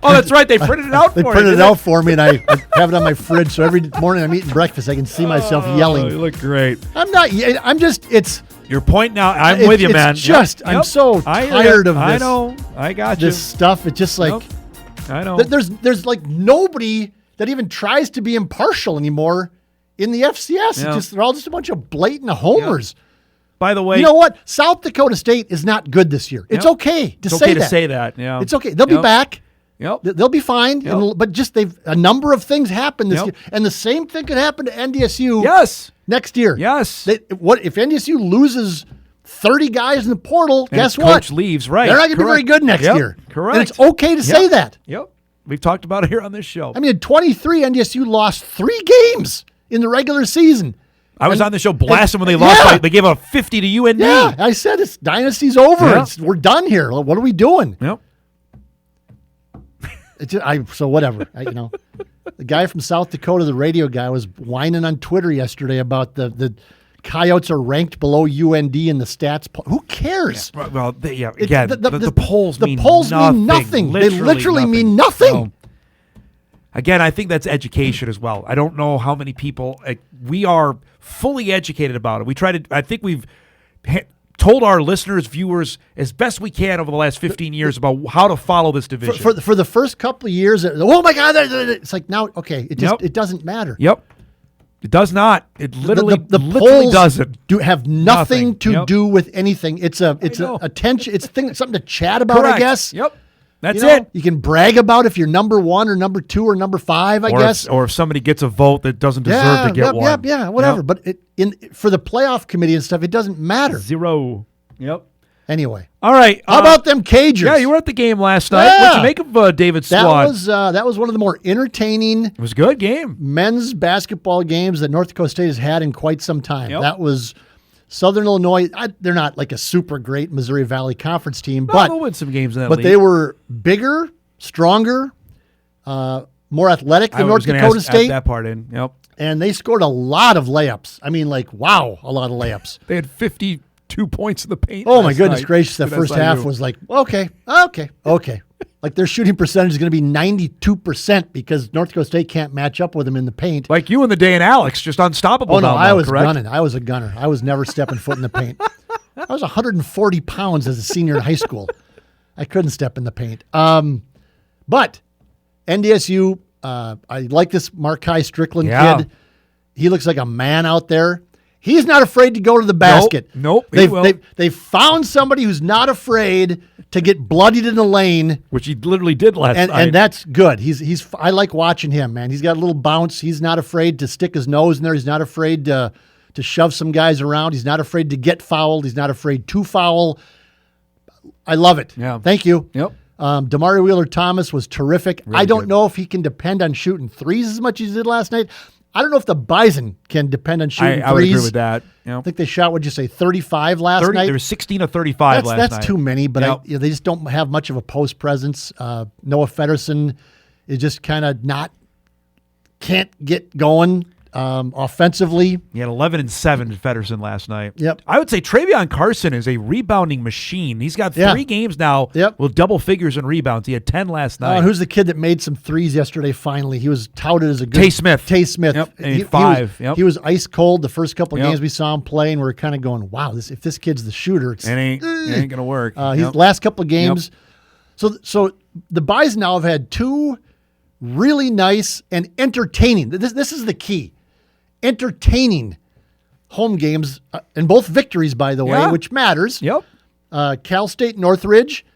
Oh, that's right. They printed it out for you. They printed it out for me, and I have it on my fridge. So every morning I'm eating breakfast, I can see myself yelling. You look great. I'm not. I'm just. It's Your point now. I'm with you, man. It's just I'm so tired of this. I know. I got this stuff. It's just like I know. There's like nobody that even tries to be impartial anymore in the FCS. Yeah. They're all just a bunch of blatant homers. Yeah. By the way, you know what? South Dakota State is not good this year. It's okay to say that. Yeah, it's okay. They'll be back. Yep. They'll be fine. Yep. But just a number of things happen this year, and the same thing could happen to NDSU. Yes. Next year. Yes. What if NDSU loses 30 guys in the portal? And guess coach what? Leaves. Right. They're not going to be very good next year. Correct. And it's okay to say that. Yep. We've talked about it here on this show. I mean, in 23, NDSU lost 3 games in the regular season. I was on the show blasting when they lost. They gave a 50 to UND. Yeah, I said it's dynasty's over. Yeah. We're done here. What are we doing? Yep. So whatever. The guy from South Dakota, the radio guy, was whining on Twitter yesterday about the Coyotes are ranked below UND in the stats. Who cares? Yeah, well, again, the polls mean nothing. They literally mean nothing. So, again, I think that's education as well. I don't know how many people we are fully educated about it. I think we've told our listeners, viewers, as best we can over the last 15 years about how to follow this division. For the first couple of years, oh my God, it's like now, okay, it doesn't matter. Yep. It does not. It literally, the literally polls doesn't. Have nothing to do with anything. It's attention. It's something to chat about, Correct. I guess. Yep. That's it. You can brag about if you're number 1 or number 2 or number 5, I guess. Or if somebody gets a vote that doesn't deserve to get one. Yeah, whatever. Yep. But for the playoff committee and stuff, it doesn't matter. 0. Yep. Anyway. All right. How about them Cagers? Yeah, you were at the game last night. Yeah. What'd you make of David's squad? That was one of the more entertaining. It was a good game. Men's basketball games that North Dakota State has had in quite some time. Yep. That was Southern Illinois. They're not like a super great Missouri Valley Conference team, but they'll win some games in that league. They were bigger, stronger, more athletic than North Dakota State. Add that part in. Yep. And they scored a lot of layups. I mean, a lot of layups. They had 52 points in the paint. Oh my goodness gracious! The first half was like, okay. Like their shooting percentage is going to be 92% because North Dakota State can't match up with them in the paint. Like you and the Day and Alex, just unstoppable. Oh no, I was correct? gunning. I was a gunner. I was never stepping foot in the paint. I was 140 pounds as a senior in high school. I couldn't step in the paint. But NDSU, I like this Markai Strickland kid. He looks like a man out there. He's not afraid to go to the basket. Nope. They found somebody who's not afraid to get bloodied in the lane, which he literally did last night. And that's good. I like watching him, man. He's got a little bounce. He's not afraid to stick his nose in there. He's not afraid to shove some guys around. He's not afraid to get fouled. He's not afraid to foul. I love it. Yeah. Thank you. Yep. Damari Wheeler-Thomas was terrific. Really I don't good. know if he can depend on shooting threes as much as he did last night. I don't know if the Bison can depend on shooting threes. I would agree with that. Yep. I think they shot, what'd you say, 35 last night? There were 16 of 35 last night. That's too many, but they just don't have much of a post presence. Noah Feddersen is just kind of can't get going offensively. He had 11 and 7 at Feddersen last night. Yep. I would say Travion Carson is a rebounding machine. He's got 3 games now with double figures in rebounds. He had 10 last night. Who's the kid that made some threes yesterday finally? He was touted as a good... Tay Smith. Yep. And he had 5. He was ice cold the first couple of games we saw him play, and we were kind of going, wow, if this kid's the shooter, it ain't going to work. He's last couple of games. So the Bison now have had 2 really nice and entertaining. This is the key. Entertaining home games and both victories, by the way, which matters. Yep. Cal State Northridge,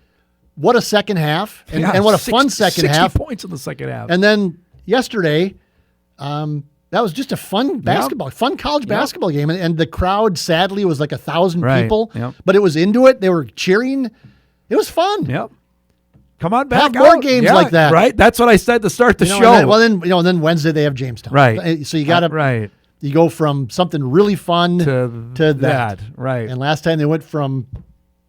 what a second half, and what a fun second half. 60 points in the second half. And then yesterday, that was just a fun fun college basketball game, and the crowd sadly was like 1,000 people, but it was into it. They were cheering. It was fun. Yep. Come on back. Have more games like that. Right. That's what I said to start the show. And then Wednesday they have Jamestown. Right. So you got to right. You go from something really fun to that. Right. And last time they went from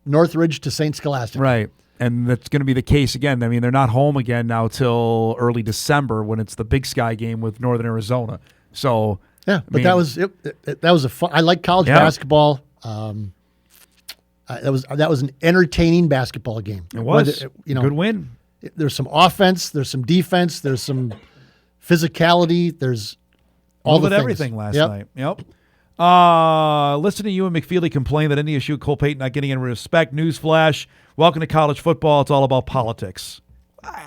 Northridge to St. Scholastic. Right. And that's going to be the case again. I mean, they're not home again now till early December when it's the Big Sky game with Northern Arizona. So that was a fun. I like college basketball. That was an entertaining basketball game. It was. Good win. There's some offense. There's some defense. There's some physicality. There's all the things. Everything last night. Yep. Listen to you and McFeely complain that NDSU Cole Payton not getting any respect. Newsflash. Welcome to college football. It's all about politics.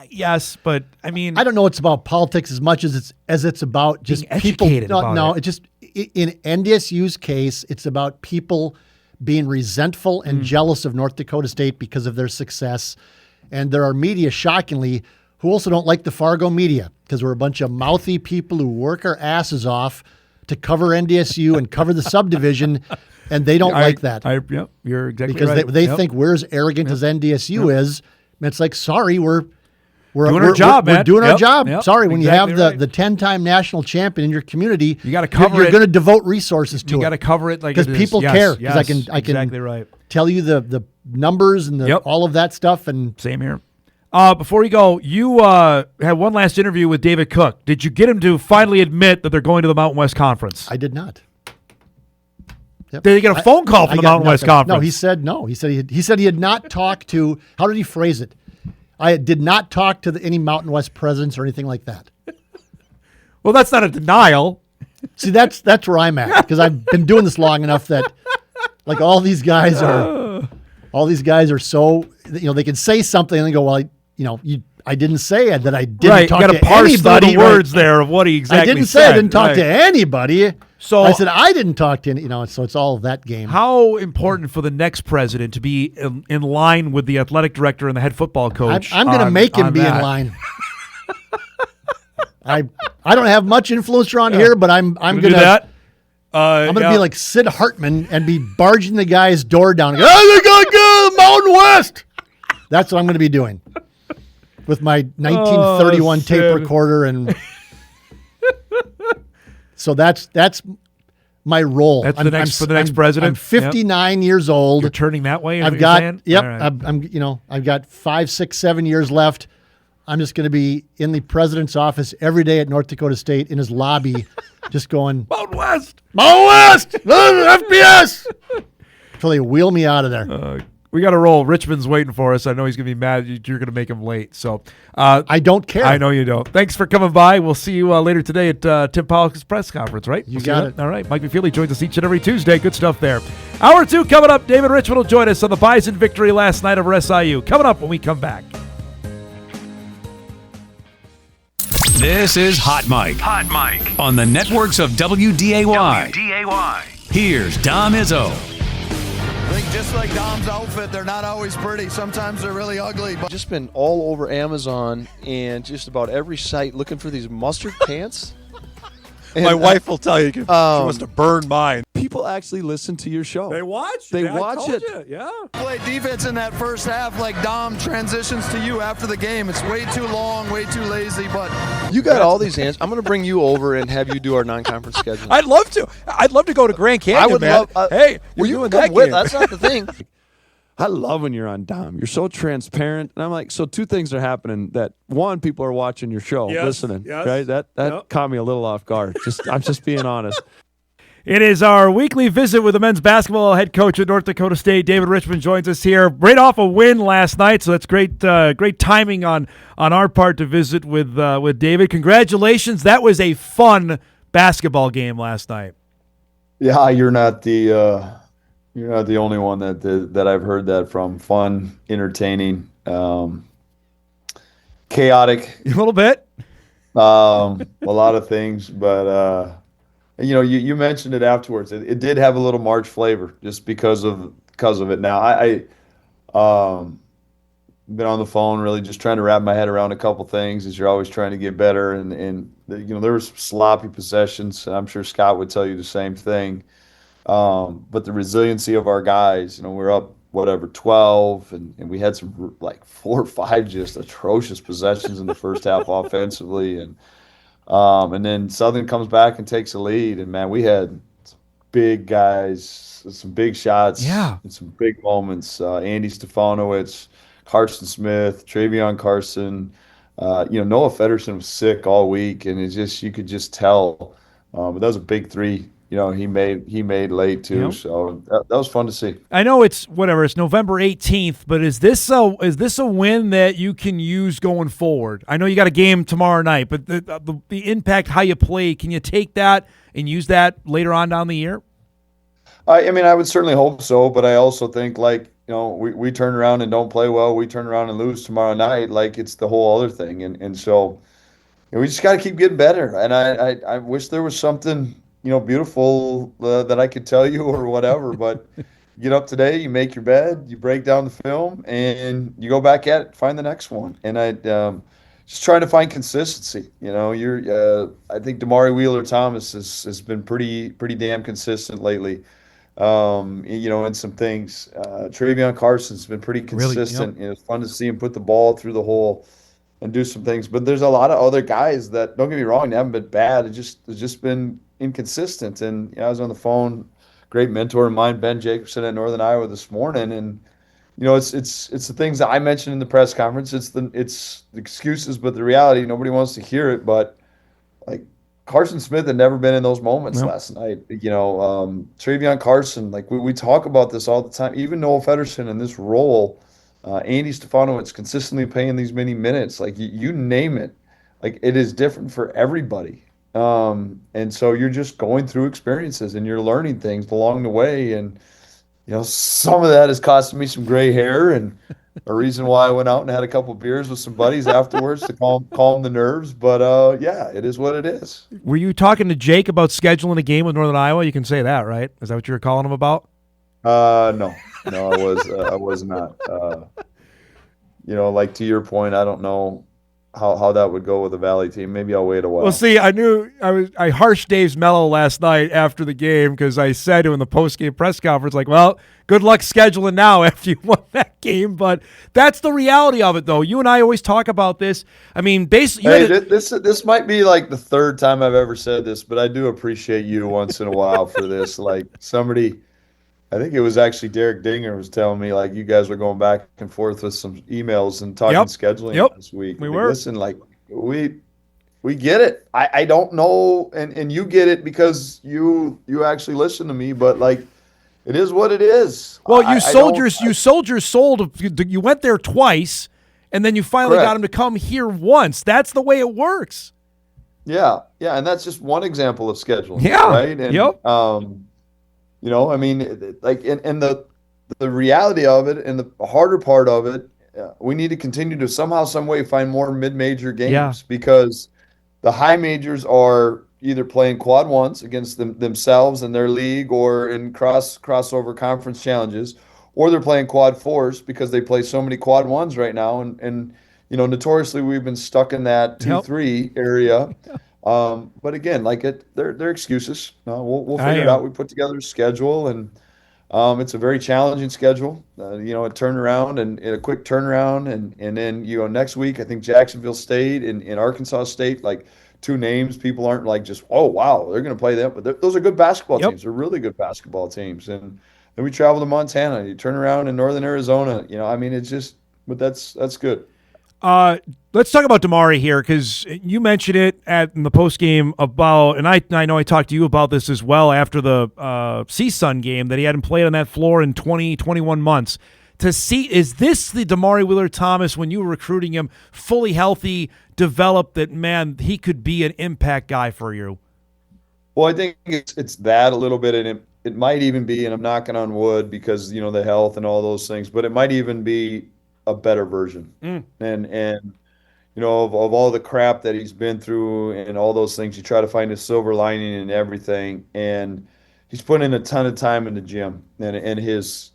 Yes, but I mean, I don't know it's about politics as much as it's about just people. No, it's just in NDSU's case, it's about people being resentful and jealous of North Dakota State because of their success. And there are media, shockingly, who also don't like the Fargo media because we're a bunch of mouthy people who work our asses off to cover NDSU and cover the subdivision, and they don't like that. Yep, you're exactly because right. Because they think we're as arrogant as NDSU is. And it's like, sorry, we're doing our job, man. We're doing our job. Yep, sorry, when exactly you have the 10-time national champion in your community, you got to cover You're it. going to devote resources to it. You got to cover it like because people care. Because I can exactly right. Tell you the numbers and all of that stuff. And same here. Before you go, you had one last interview with David Cook. Did you get him to finally admit that they're going to the Mountain West Conference? I did not. Yep. Did he get a phone call from the Mountain West Conference? No, he said no. He said he had not talked to. How did he phrase it? I did not talk to any Mountain West presidents or anything like that. Well, that's not a denial. See, that's where I'm at because I've been doing this long enough that like all these guys are so they can say something and they go, well, I didn't say that I didn't talk to anybody. You got to parse through the words there of what he exactly I didn't said. say I didn't talk to anybody. So I said I didn't talk to any. So it's all that game. How important for the next president to be in line with the athletic director and the head football coach? I'm going to make him be in line. I don't have much influence around here, but I'm going to do that. I'm going to be like Sid Hartman and be barging the guy's door down. And go, they got to go Mountain West. That's what I'm going to be doing with my 1931 tape recorder, and so that's my role. That's for the next president. I'm 59 years old. You're turning that way. I've got right. I've got 5, 6, 7 years left. I'm just going to be in the president's office every day at North Dakota State in his lobby, just going Mountain West, FBS, until they wheel me out of there. We got to roll. Richman's waiting for us. I know he's going to be mad. You're going to make him late. So I don't care. I know you don't. Thanks for coming by. We'll see you later today at Tim Pollock's press conference, right? You got it. All right. Mike McFeely joins us each and every Tuesday. Good stuff there. Hour 2 coming up. David Richman will join us on the Bison victory last night over SIU. Coming up when we come back. This is Hot Mike. Hot Mike. On the networks of WDAY. Here's Dom Izzo. I think just like Dom's outfit, they're not always pretty. Sometimes they're really ugly. But Just been all over Amazon and just about every site looking for these mustard pants. And my wife will tell you she wants to burn mine. People actually listen to your show. They watch. They I watch told it. You. Yeah. Play defense in that first half like Dom transitions to you after the game. It's way too long, way too lazy. But you got all these answers. I'm going to bring you over and have you do our non-conference schedule. I'd love to. I'd love to go to Grand Canyon, I would man. love. Hey, well, you're you doing can that come with. game. That's not the thing. I love when you're on Dom. You're so transparent. And I'm like, so two things are happening. That one, people are watching your show, listening. Yes. Right? That caught me a little off guard. I'm just being honest. It is our weekly visit with the men's basketball head coach at North Dakota State. David Richman joins us here right off a win last night, so that's great timing on our part to visit with David. Congratulations. That was a fun basketball game last night. Yeah, you're not the only one that I've heard that from. Fun, entertaining, chaotic. A little bit. A lot of things, but you mentioned it afterwards. It did have a little March flavor just because of it. Now I been on the phone really just trying to wrap my head around a couple things as you're always trying to get better, and there was sloppy possessions. I'm sure Scott would tell you the same thing. But the resiliency of our guys, we're up 12, and we had some like 4 or 5 just atrocious possessions in the first half offensively, and then Southern comes back and takes a lead, and man, we had some big guys, some big shots, and some big moments. Andy Stefanowicz, Carson Smith, Travion Carson, Noah Federson was sick all week, and you could just tell. But that was a big 3. He made late too, yep. So that was fun to see. I know it's November 18th, but is this a win that you can use going forward? I know you got a game tomorrow night, but the impact how you play, can you take that and use that later on down the year? I mean, I would certainly hope so, but I also think we turn around and don't play well, we turn around and lose tomorrow night, like it's the whole other thing, and so we just got to keep getting better. And I wish there was something beautiful that I could tell you or whatever, but you get up today, you make your bed, you break down the film, and you go back at it, find the next one, and I. Just trying to find consistency. I think Damari Wheeler-Thomas has been pretty damn consistent lately. In some things. Travion Carson's been pretty consistent. Really? Yep. It's fun to see him put the ball through the hole and do some things. But there's a lot of other guys that, don't get me wrong, they haven't been bad. It's just been inconsistent. And I was on the phone, great mentor of mine, Ben Jacobson at Northern Iowa this morning, and it's the things that I mentioned in the press conference. It's the excuses, but the reality, nobody wants to hear it. But like Carson Smith had never been in those moments last night. Travion Carson, like we talk about this all the time. Even Noel Federson in this role, Andy Stefanowicz consistently playing these many minutes. Like you name it, like it is different for everybody. And so you're just going through experiences and you're learning things along the way. And some of that has costing me some gray hair, and a reason why I went out and had a couple beers with some buddies afterwards to calm the nerves. But yeah, it is what it is. Were you talking to Jake about scheduling a game with Northern Iowa? You can say that, right? Is that what you were calling him about? No, I was not. Like to your point, I don't know how that would go with the Valley team. Maybe I'll wait a while. Well, see, I harshed Dave's mellow last night after the game because I said to him in the post-game press conference, like, well, good luck scheduling now after you won that game. But that's the reality of it, though. You and I always talk about this. I mean, basically, this might be like the third time I've ever said this, but I do appreciate you once in a while for this. Like somebody, I think it was actually Derek Dinger was telling me, like, you guys were going back and forth with some emails and talking scheduling this week. We were. Listen, like, we get it. I don't know, and you get it because you actually listen to me, but, like, it is what it is. Well, you sold your soul. You went there twice, and then you finally got him to come here once. That's the way it works. Yeah, and that's just one example of scheduling. Yeah, right? And, I mean, like, and the reality of it and the harder part of it, we need to continue to somehow, some way find more mid-major games because the high majors are either playing quad ones against themselves and their league or in crossover conference challenges, or they're playing quad fours because they play so many quad ones right now. And notoriously we've been stuck in that 2-3 area. But again, like they're excuses. We'll figure it out. We put together a schedule, and it's a very challenging schedule. A turnaround and a quick turnaround, and then next week I think Jacksonville State and Arkansas State, like two names people aren't like just wow they're going to play them, but those are good basketball teams. They're really good basketball teams. And then we travel to Montana. You turn around in northern Arizona. I mean it's just, but that's good. Let's talk about Damari here because you mentioned it in the post game about, and I know I talked to you about this as well after the CSUN game that he hadn't played on that floor in 21 months. To see, is this the Damari Wheeler-Thomas when you were recruiting him, fully healthy, developed that, man, he could be an impact guy for you? Well, I think it's that a little bit, and it might even be, and I'm knocking on wood because the health and all those things, but it might even be a better version. And of all the crap that he's been through and all those things, you try to find a silver lining in everything. And he's put in a ton of time in the gym, and his,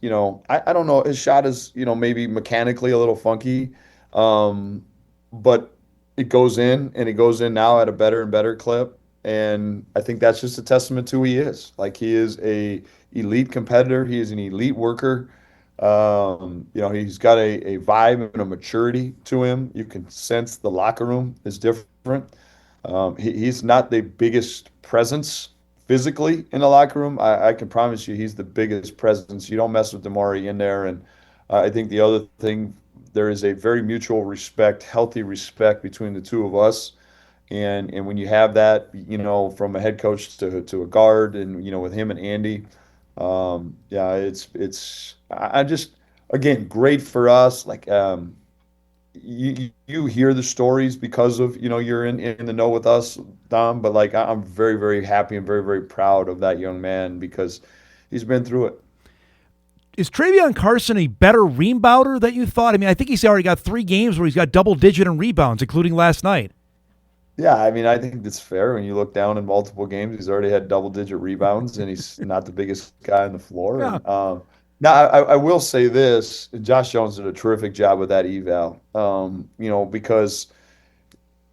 I don't know, his shot is, maybe mechanically a little funky, but it goes in, and it goes in now at a better and better clip. And I think that's just a testament to who he is. Like, he is a elite competitor. He is an elite worker. He's got a vibe and a maturity to him. You can sense the locker room is different. He's not the biggest presence physically in the locker room. I can promise you he's the biggest presence. You don't mess with Damari in there. And I think the other thing, there is a very mutual respect, healthy respect between the two of us. And when you have that, from a head coach to a guard, and with him and Andy, I just, again, great for us. Like, you hear the stories because of, you're in the know with us, Dom, but like, I'm very, very happy and very, very proud of that young man because he's been through it. Is Travion Carson a better rebounder than you thought? I mean, I think he's already got 3 games where he's got double-digit in rebounds, including last night. Yeah, I mean, I think that's fair. When you look down in multiple games, he's already had double-digit rebounds, and he's not the biggest guy on the floor. Yeah. And, now, I will say this. Josh Jones did a terrific job with that eval, because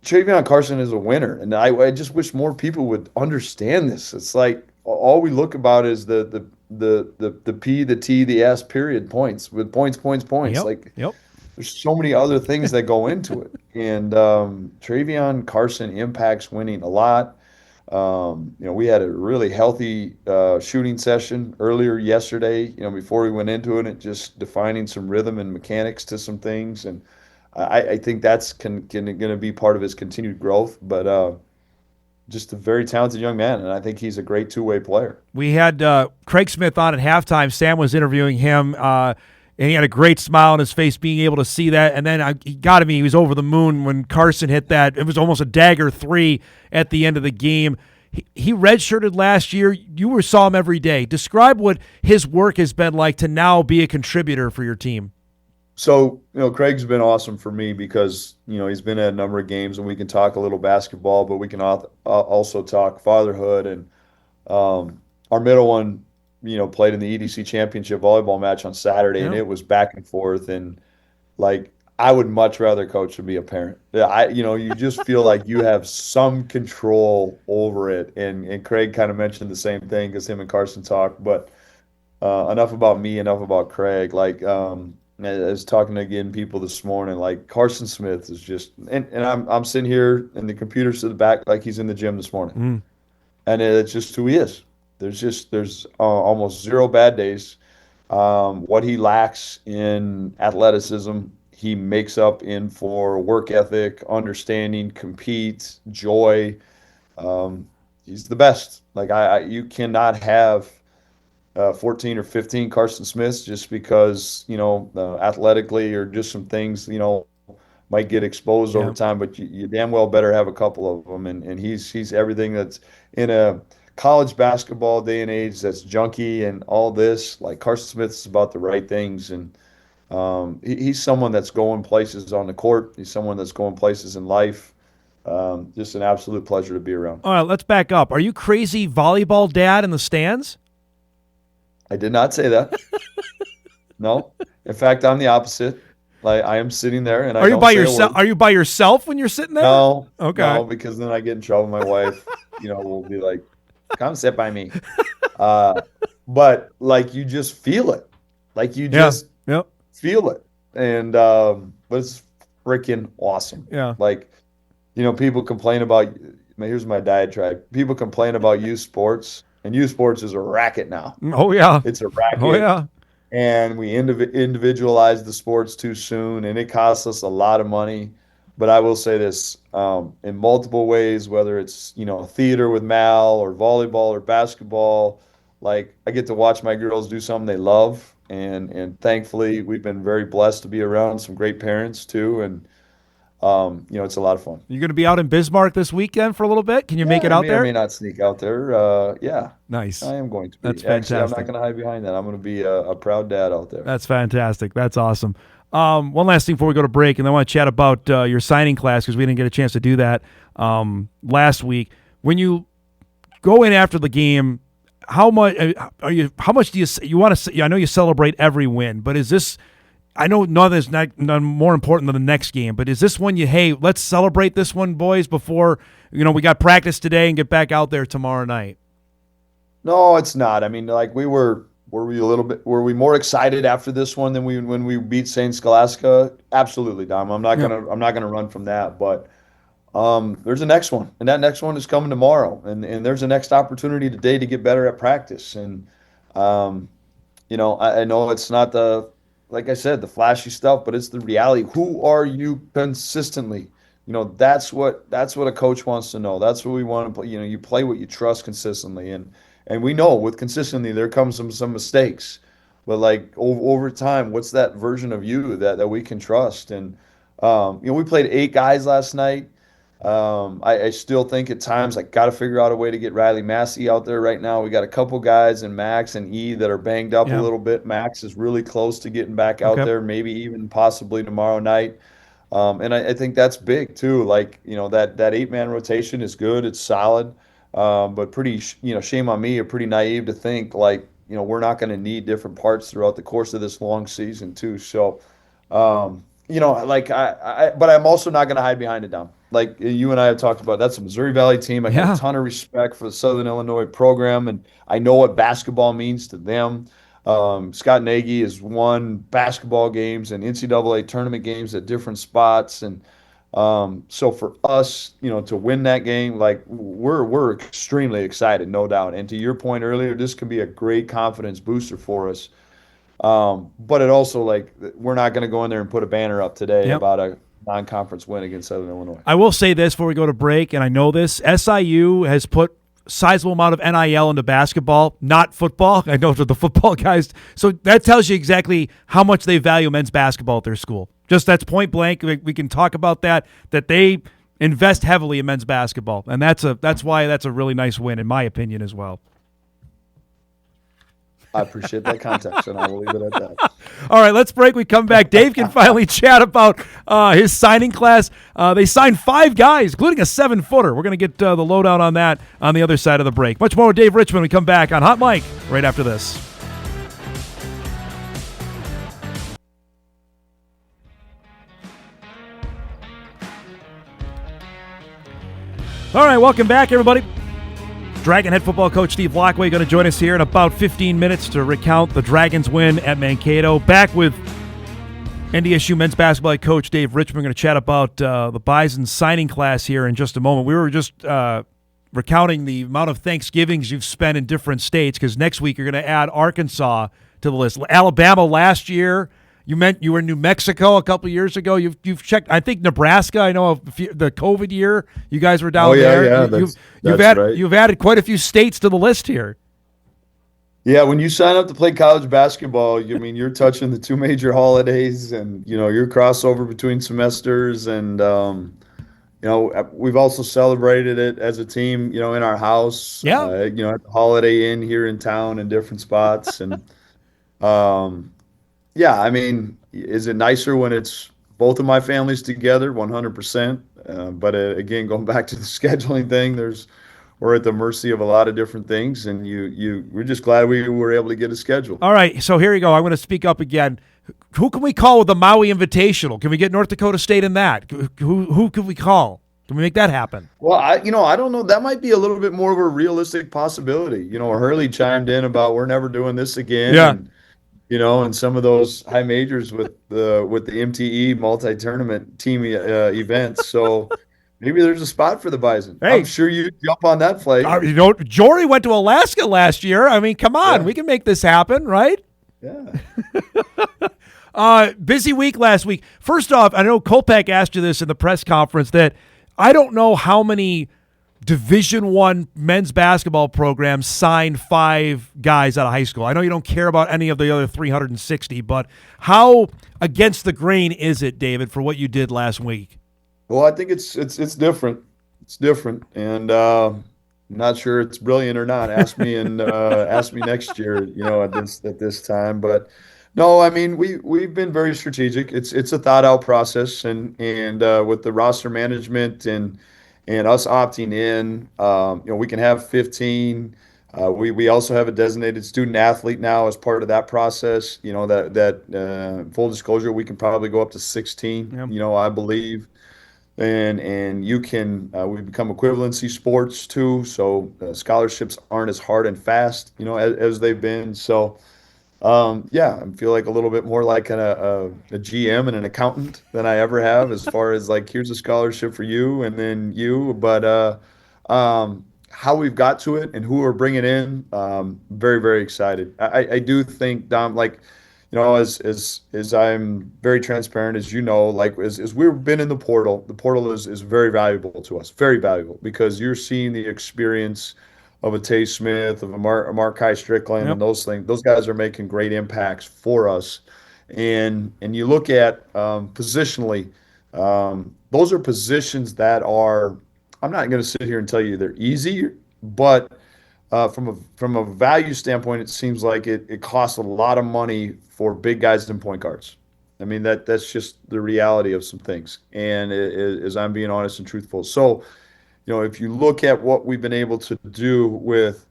Travion Carson is a winner, and I just wish more people would understand this. It's like all we look about is the P, the T, the S, period, points, with points. Yep. There's so many other things that go into it. And Travion Carson impacts winning a lot. We had a really healthy shooting session earlier yesterday, before we went into it, and just defining some rhythm and mechanics to some things. And I think that's going to be part of his continued growth. But just a very talented young man, and I think he's a great two-way player. We had Craig Smith on at halftime. Sam was interviewing him, and he had a great smile on his face being able to see that. And then he got to me, he was over the moon when Carson hit that. It was almost a dagger 3 at the end of the game. He redshirted last year. You saw him every day. Describe what his work has been like to now be a contributor for your team. So, Craig's been awesome for me because, he's been at a number of games, and we can talk a little basketball, but we can also talk fatherhood. And our middle one, played in the EDC championship volleyball match on Saturday, and it was back and forth. And, I would much rather coach than be a parent. Yeah, you just feel like you have some control over it. And Craig kind of mentioned the same thing because him and Carson talked. But enough about me, enough about Craig. I was talking to people this morning. Carson Smith is just, and I'm sitting here and the computer's to the back like he's in the gym this morning, and it's just who he is. There's almost zero bad days. What he lacks in athleticism, he makes up in for work ethic, understanding, compete, joy. He's the best. You cannot have 14 or 15 Carson Smiths just because, athletically or just some things, might get exposed over time, but you damn well better have a couple of them. And he's everything that's in a college basketball day and age that's junky and all this. Carson Smith is about the right things. And he's someone that's going places on the court. He's someone that's going places in life. Just an absolute pleasure to be around. All right, let's back up. Are you crazy volleyball dad in the stands? I did not say that. No. In fact, I'm the opposite. I am sitting there, and Are you by yourself? Are you by yourself when you're sitting there? No. Okay. No, because then I get in trouble. My wife, will be like, "Come sit by me." But you just feel it. You just feel it, and but it's freaking awesome. Yeah. People complain about. Here's my diatribe. People complain about youth sports. And youth sports is a racket now. Oh, yeah. It's a racket. Oh, yeah. And we individualize the sports too soon, and it costs us a lot of money. But I will say this, in multiple ways, whether it's, theater with Mal or volleyball or basketball, I get to watch my girls do something they love. And thankfully, we've been very blessed to be around some great parents, too. And it's a lot of fun. You're going to be out in Bismarck this weekend for a little bit? Can you make it out there? I may not sneak out there. Yeah. Nice. I am going to be. That's fantastic. Actually, I'm not going to hide behind that. I'm going to be a proud dad out there. That's fantastic. That's awesome. One last thing before we go to break, and I want to chat about your signing class because we didn't get a chance to do that last week. When you go in after the game, how much do you want to? I know you celebrate every win, but is this? I know none is not more important than the next game, but is this one let's celebrate this one, boys, before we got practice today and get back out there tomorrow night? No, it's not. I mean, were we more excited after this one than when we beat St. Scholastica? Absolutely, Dom. I'm not gonna run from that, but there's a next one, and that next one is coming tomorrow, and there's a next opportunity today to get better at practice, and I know it's not like I said, the flashy stuff, but it's the reality. Who are you consistently? That's what a coach wants to know. That's what we want to play. You play what you trust consistently, and we know with consistently there comes some mistakes, but over time, what's that version of you that we can trust? And we played 8 guys last night. I still think at times I got to figure out a way to get Riley Massey out there right now. We got a couple guys in Max and E that are banged up a little bit. Max is really close to getting back out there, maybe even possibly tomorrow night. And I think that's big too. Like, that 8-man rotation is good. It's solid. But pretty, shame on me. I'm pretty naive to think like, we're not going to need different parts throughout the course of this long season too. So, like but I'm also not going to hide behind it, Dom. Like you and I have talked about, that's a Missouri Valley team. I got a ton of respect for the Southern Illinois program, and I know what basketball means to them. Scott Nagy has won basketball games and NCAA tournament games at different spots, and so for us, to win that game, like we're extremely excited, no doubt. And to your point earlier, this can be a great confidence booster for us. But it also, like, we're not going to go in there and put a banner up today about a non-conference win against Southern Illinois. I will say this before we go to break, and I know this, SIU has put sizable amount of NIL into basketball, not football. I know to the football guys. So that tells you exactly how much they value men's basketball at their school. Just that's point blank. We can talk about that they invest heavily in men's basketball. And that's why that's a really nice win, in my opinion, as well. I appreciate that context, and I will leave it at that. All right, let's break. We come back. Dave can finally chat about his signing class. They signed 5 guys, including a 7-footer. We're going to get the lowdown on that on the other side of the break. Much more with Dave Richman. We come back on Hot Mic right after this. All right, welcome back, everybody. Dragon head football coach Steve Laqua going to join us here in about 15 minutes to recount the Dragons' win at Mankato. Back with NDSU men's basketball head coach Dave Richman. We're going to chat about the Bison signing class here in just a moment. We were just recounting the amount of Thanksgivings you've spent in different states, because next week you're going to add Arkansas to the list. Alabama last year. You were in New Mexico a couple years ago. You've checked. I think Nebraska. I know the COVID year you guys were down there. Yeah, you've added quite a few states to the list here. Yeah, when you sign up to play college basketball, you're touching the 2 major holidays, and your crossover between semesters, and we've also celebrated it as a team, in our house. Yeah. At the Holiday Inn here in town in different spots, and yeah, is it nicer when it's both of my families together? 100%. But again, going back to the scheduling thing, we're at the mercy of a lot of different things, and we're just glad we were able to get a schedule. All right, so here you go. I'm going to speak up again. Who can we call with the Maui Invitational? Can we get North Dakota State in that? Who can we call? Can we make that happen? Well, I don't know. That might be a little bit more of a realistic possibility. Hurley chimed in about we're never doing this again. Yeah. And some of those high majors with the MTE multi-tournament team events. So maybe there's a spot for the Bison. Hey. I'm sure you'd jump on that flight. Jory went to Alaska last year. Come on. We can make this happen, right? Yeah. Busy week last week. First off, I know Kolpak asked you this in the press conference that I don't know how many Division I men's basketball programs signed 5 guys out of high school. I know you don't care about any of the other 360, but how against the grain is it, David, for what you did last week? Well, I think it's different. It's different, and I'm not sure it's brilliant or not. Ask me next year, at this time. But no, we've been very strategic. It's a thought out process, and with the roster management and us opting in, we can have 15. We also have a designated student athlete now as part of that process. That full disclosure, we can probably go up to 16. Yep. I believe, and you can. We become equivalency sports too, so scholarships aren't as hard and fast, as they've been. So. I feel like a little bit more like a GM and an accountant than I ever have, as far as like, here's a scholarship for you and then you. But how we've got to it and who we're bringing in, very, very excited. I do think, Dom, as I'm very transparent, as as we've been in the portal is very valuable to us, very valuable, because you're seeing the experience of a Tay Smith, of a Markai Strickland, Yep. and those things. Those guys are making great impacts for us. And you look at positionally, Those are positions that are, I'm not going to sit here and tell you they're easy, but from a value standpoint, it seems like it costs a lot of money for big guys and point guards. I mean, that's just the reality of some things. And as I'm being honest and truthful. So, if you look at what we've been able to do with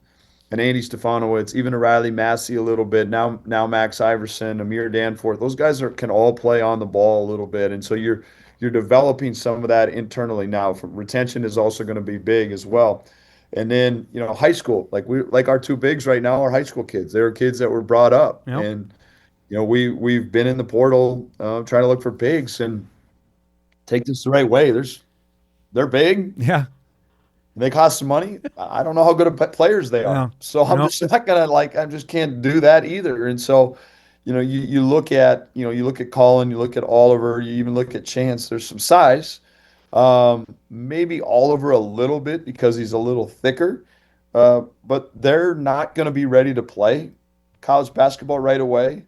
an Andy Stefanowicz, even a Riley Massey a little bit, now Max Iverson, Amir Danforth, those guys can all play on the ball a little bit. And so you're developing some of that internally now. Retention is also going to be big as well. And then, high school, like our two bigs right now are high school kids. They're kids that were brought up. Yep. And, we've been in the portal trying to look for bigs and take this the right way. They're big. Yeah. They cost some money. I don't know how good of players they are. Yeah. So I'm just not going to I just can't do that either. And so, you look at, you look at Colin, you look at Oliver, you even look at Chance, there's some size. Maybe Oliver a little bit because he's a little thicker, but they're not going to be ready to play college basketball right away.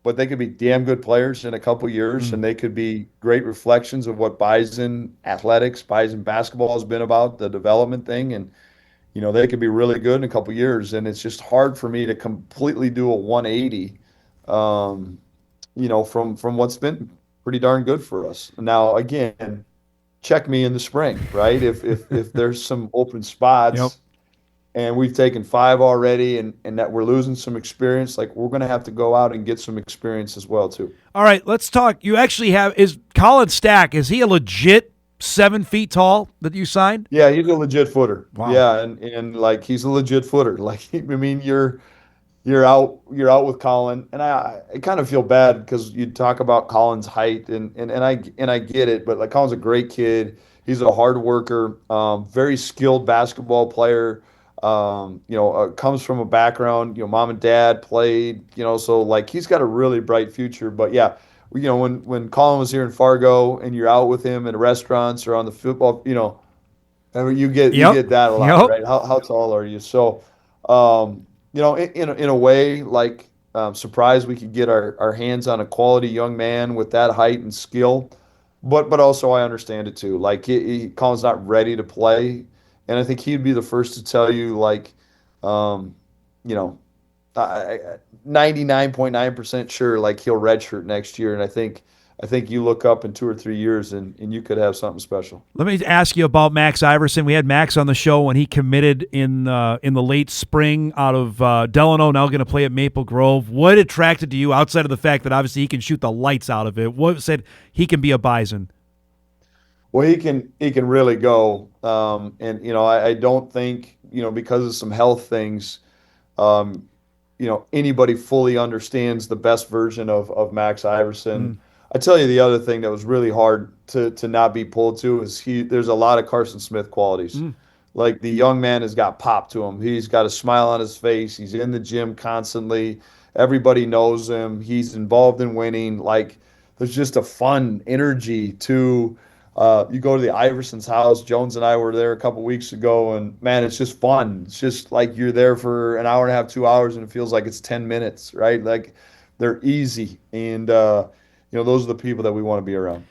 But they could be damn good players in a couple years, and they could be great reflections of what Bison athletics, Bison basketball has been about, the development thing. And, they could be really good in a couple years. And it's just hard for me to completely do a 180, from what's been pretty darn good for us. Now, again, check me in the spring, right? If there's some open spots. Yep. And we've taken 5 already, and that we're losing some experience. We're going to have to go out and get some experience as well, too. All right, let's talk. You actually is Colin Stack, is he a legit 7 feet tall that you signed? Yeah, he's a legit footer. Wow. Yeah, and he's a legit footer. You're out with Colin, and I kind of feel bad because you talk about Colin's height, and I get it, but Colin's a great kid. He's a hard worker, very skilled basketball player. Comes from a background, mom and dad played, so he's got a really bright future. But yeah, when Colin was here in Fargo and you're out with him in restaurants or on the football, you get that a lot, right? How tall are you? So, in a way, surprised we could get our hands on a quality young man with that height and skill, but also I understand it too. Colin's not ready to play. And I think he'd be the first to tell you, 99.9% sure, he'll redshirt next year. And I think you look up in 2 or 3 years and you could have something special. Let me ask you about Max Iverson. We had Max on the show when he committed in the late spring out of Delano, now going to play at Maple Grove. What attracted to you outside of the fact that obviously he can shoot the lights out of it? What said he can be a Bison? Well, he can really go, and I don't think because of some health things, anybody fully understands the best version of Max Iverson. I tell you, the other thing that was really hard to not be pulled to is there's a lot of Carson Smith qualities. The young man has got pop to him. He's got a smile on his face. He's in the gym constantly. Everybody knows him. He's involved in winning. There's just a fun energy to. You go to the Iverson's house. Jones and I were there a couple weeks ago, and man, it's just fun. It's just you're there for an hour and a half, 2 hours, and it feels like it's 10 minutes, right? They're easy, and those are the people that we want to be around.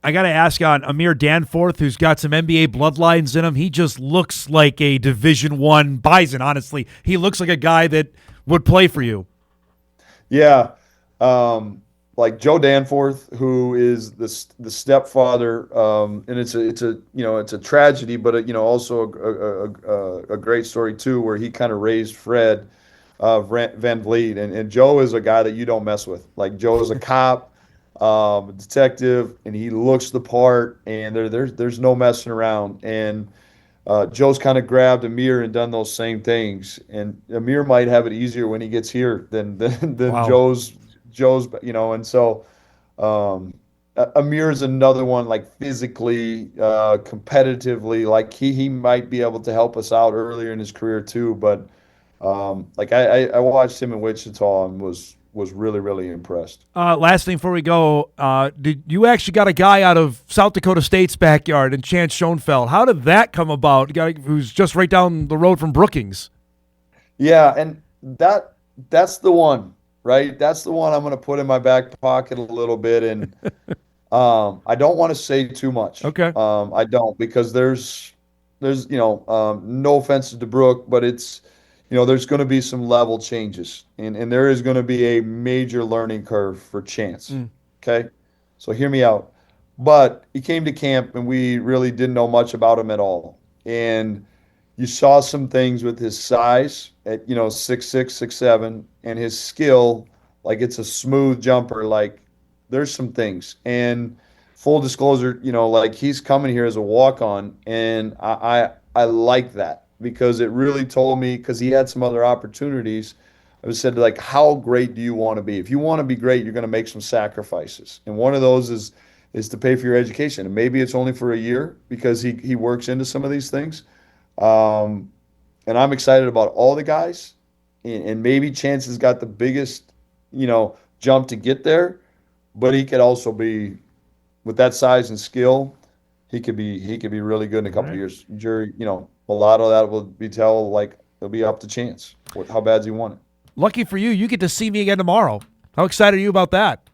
I got to ask on Amir Danforth, who's got some NBA bloodlines in him. He just looks like a Division I Bison. Honestly, he looks like a guy that would play for you. Yeah. Joe Danforth, who is the stepfather, and it's a tragedy, but also a great story too, where he kind of raised Fred Van Vliet, and Joe is a guy that you don't mess with. Joe is a cop, a detective, and he looks the part, and there's no messing around. And Joe's kind of grabbed Amir and done those same things, and Amir might have it easier when he gets here than Wow. Joe's, and so Amir is another one, physically, competitively, he might be able to help us out earlier in his career too. But I watched him in Wichita and was really, really impressed. Last thing before we go, did you actually got a guy out of South Dakota State's backyard in Chance Schoenfeld? How did that come about? A guy who's just right down the road from Brookings. Yeah, and that's the one. Right, that's the one I'm going to put in my back pocket a little bit, and I don't want to say too much. Okay. I don't, because there's no offense to Brooke, but it's, there's going to be some level changes, and there is going to be a major learning curve for Chance. Okay, so hear me out. But he came to camp, and we really didn't know much about him at all, and you saw some things with his size at 6'6", 6'7", and his skill, like it's a smooth jumper. Like there's some things, and full disclosure, like he's coming here as a walk-on, and I like that, because it really told me, because he had some other opportunities. I was said, like, how great do you want to be? If you want to be great, you're going to make some sacrifices, and one of those is to pay for your education, and maybe it's only for a year, because he works into some of these things. And I'm excited about all the guys, and maybe Chance has got the biggest, jump to get there, but he could also be, with that size and skill, he could be really good in a couple of years. Jury, a lot of that will be it'll be up to Chance. How bad's he want it? Lucky for you, you get to see me again tomorrow. How excited are you about that?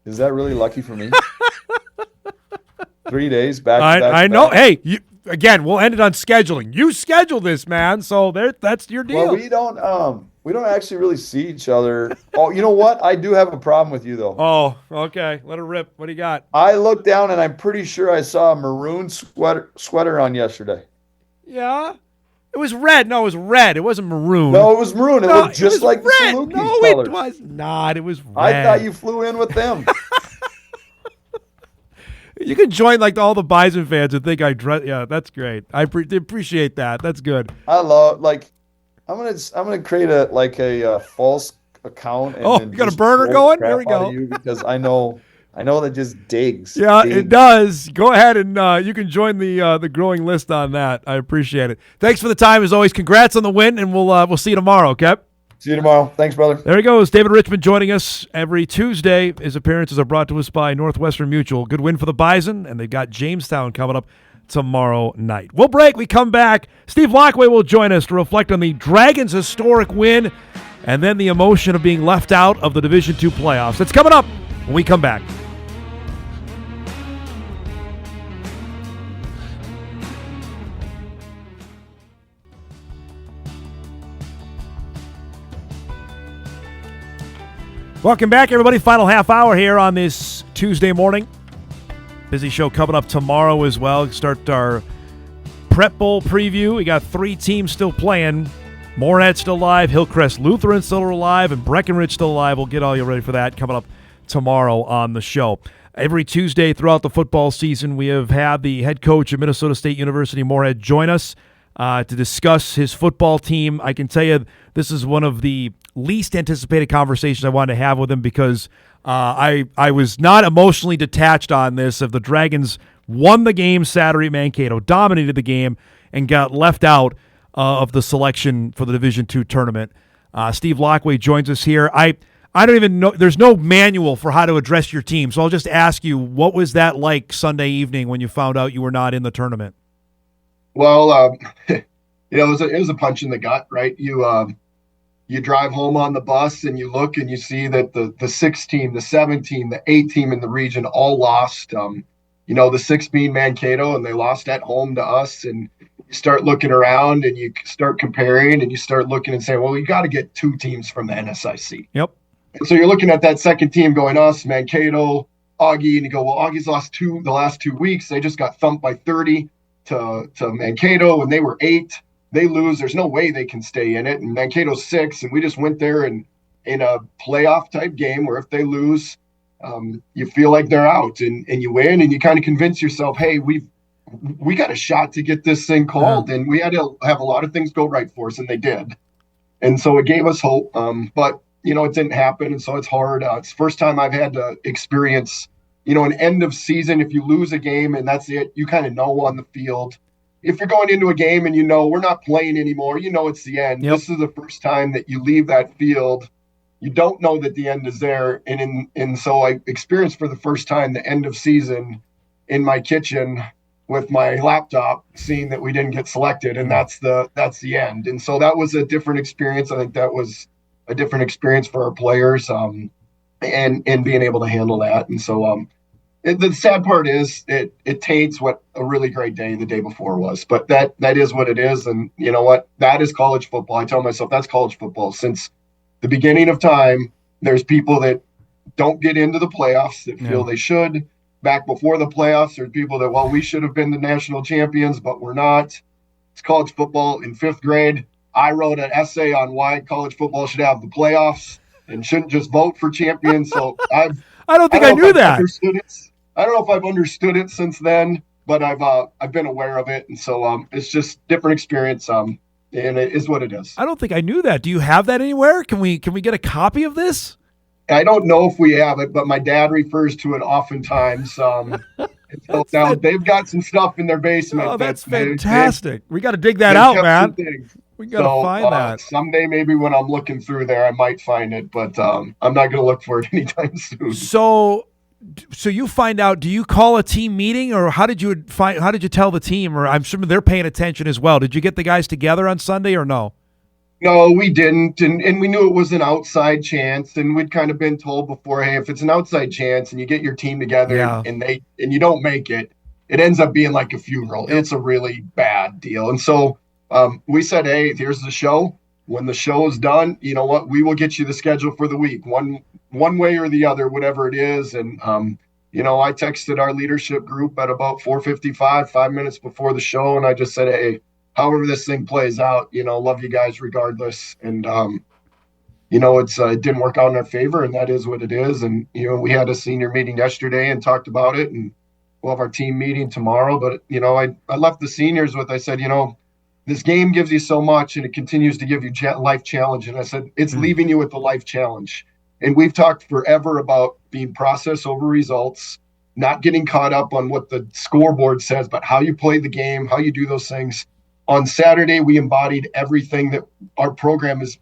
Is that really lucky for me? 3 days back. I know. Hey, again, we'll end it on scheduling. You schedule this, man. So that's your deal. Well, we don't actually really see each other. Oh, you know what? I do have a problem with you, though. Oh, okay. Let it rip. What do you got? I looked down, and I'm pretty sure I saw a maroon sweater on yesterday. Yeah. It was red. No, it was red. It wasn't maroon. No, it was maroon. It looked just like the red. Salukis No, colors. it was not. It was red. I thought you flew in with them. You can join like all the Bison fans and think I dress. Yeah, that's great. I appreciate that. That's good. I love I'm gonna create a false account. And you got a burner going? There we go. Because I know that just digs. Yeah, it does. Go ahead and you can join the growing list on that. I appreciate it. Thanks for the time as always. Congrats on the win, and we'll see you tomorrow. Okay. See you tomorrow. Thanks, brother. There he goes. David Richman joining us every Tuesday. His appearances are brought to us by Northwestern Mutual. Good win for the Bison, and they've got Jamestown coming up tomorrow night. We'll break. We come back. Steve Laqua will join us to reflect on the Dragons' historic win and then the emotion of being left out of the Division II playoffs. That's coming up when we come back. Welcome back, everybody. Final half hour here on this Tuesday morning. Busy show coming up tomorrow as well. Start our Prep Bowl preview. We got 3 teams still playing. Moorhead still alive, Hillcrest Lutheran still alive, and Breckenridge still alive. We'll get all you ready for that coming up tomorrow on the show. Every Tuesday throughout the football season, we have had the head coach of Minnesota State University Moorhead join us to discuss his football team. I can tell you this is one of the least anticipated conversations I wanted to have with him, because I was not emotionally detached on this. If the Dragons won the game Saturday at Mankato, dominated the game, and got left out of the selection for the Division II tournament. Steve Laqua joins us here. I don't even know. There's no manual for how to address your team, so I'll just ask you, what was that like Sunday evening when you found out you were not in the tournament? Well, it was a punch in the gut, right? You drive home on the bus and you look and you see that the 6 team, the 7 team, the 8 team in the region all lost. The 6 being Mankato, and they lost at home to us. And you start looking around and you start comparing and you start looking and saying, well, you got to get 2 teams from the NSIC. Yep. And so you're looking at that second team going, us, Mankato, Augie, and you go, well, Augie's lost the last 2 weeks. They just got thumped by 30 to Mankato, and they were 8. They lose. There's no way they can stay in it. And Mankato's 6, and we just went there and in a playoff type game where if they lose, you feel like they're out, and you win, and you kind of convince yourself, hey, we got a shot to get this thing called, and we had to have a lot of things go right for us, and they did. And so it gave us hope, but it didn't happen, and so it's hard. It's the first time I've had to experience, an end of season. If you lose a game and that's it, you kind of know on the field. If you're going into a game and we're not playing anymore, it's the end. Yep. This is the first time that you leave that field. You don't know that the end is there. And so I experienced for the first time the end of season in my kitchen with my laptop, seeing that we didn't get selected, and that's the end. And so that was a different experience. I think that was a different experience for our players, and being able to handle that. And so The sad part is it taints what a really great day the day before was, but that is what it is. And you know what? That is college football. I tell myself that's college football. Since the beginning of time, there's people that don't get into the playoffs that feel they should. Back before the playoffs, there's people that, well, we should have been the national champions, but we're not. It's college football. In 5th grade, I wrote an essay on why college football should have the playoffs and shouldn't just vote for champions. So I don't think I knew that. I don't know if I've understood it since then, but I've been aware of it, and so it's just different experience. And it is what it is. I don't think I knew that. Do you have that anywhere? Can we get a copy of this? I don't know if we have it, but my dad refers to it oftentimes. So now they've got some stuff in their basement. Oh, that's fantastic. We got to dig that out, man. We got to find that. Someday, maybe when I'm looking through there, I might find it, but I'm not going to look for it anytime soon. So you find out, do you call a team meeting, or how did you tell the team? Or I'm sure they're paying attention as well. Did you get the guys together on Sunday or no? No, we didn't. And we knew it was an outside chance, and we'd kind of been told before, hey, if it's an outside chance and you get your team together and you don't make it, it ends up being like a funeral. It's a really bad deal. And so we said, hey, here's the show. When the show is done, you know what? We will get you the schedule for the week, one way or the other, whatever it is. And, I texted our leadership group at about 4:55, 5 minutes before the show. And I just said, hey, however this thing plays out, love you guys regardless. And, it didn't work out in our favor, and that is what it is. And, we had a senior meeting yesterday and talked about it, and we'll have our team meeting tomorrow. But, I left the seniors with, I said, this game gives you so much, and it continues to give you life challenge. And I said, it's leaving you with the life challenge. And we've talked forever about being process over results, not getting caught up on what the scoreboard says, but how you play the game, how you do those things. On Saturday, we embodied everything that our program has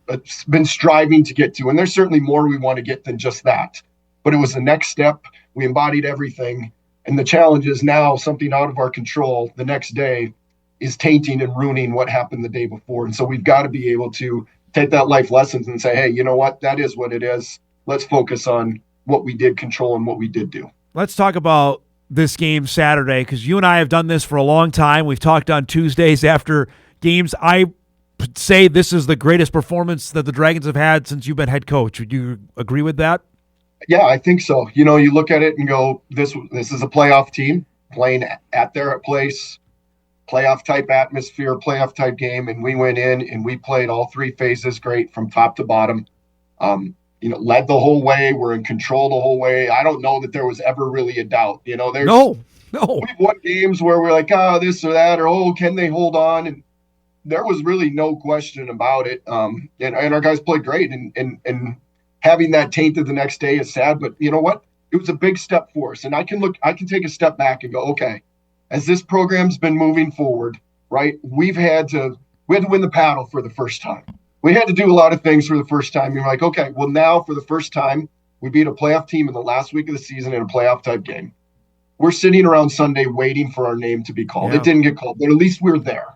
been striving to get to. And there's certainly more we want to get than just that. But it was the next step. We embodied everything. And the challenge is now something out of our control the next day is tainting and ruining what happened the day before. And so we've got to be able to take that life lessons and say, hey, you know what? That is what it is. Let's focus on what we did control and what we did do. Let's talk about this game Saturday, because you and I have done this for a long time. We've talked on Tuesdays after games. I would say this is the greatest performance that the Dragons have had since you've been head coach. Would you agree with that? Yeah, I think so. You look at it and go, this is a playoff team playing at their place, playoff type atmosphere, playoff type game. And we went in and we played all 3 phases great from top to bottom. Led the whole way. We're in control the whole way. I don't know that there was ever really a doubt. There's no. We've won games where we're like, this or that, or can they hold on? And there was really no question about it. And our guys played great. And having that tainted the next day is sad. But you know what? It was a big step for us. And I can take a step back and go, okay, as this program's been moving forward, right? We had to win the paddle for the first time. We had to do a lot of things for the first time. You're like, okay, well now for the first time, we beat a playoff team in the last week of the season in a playoff type game. We're sitting around Sunday waiting for our name to be called. It didn't get called, but at least we're there.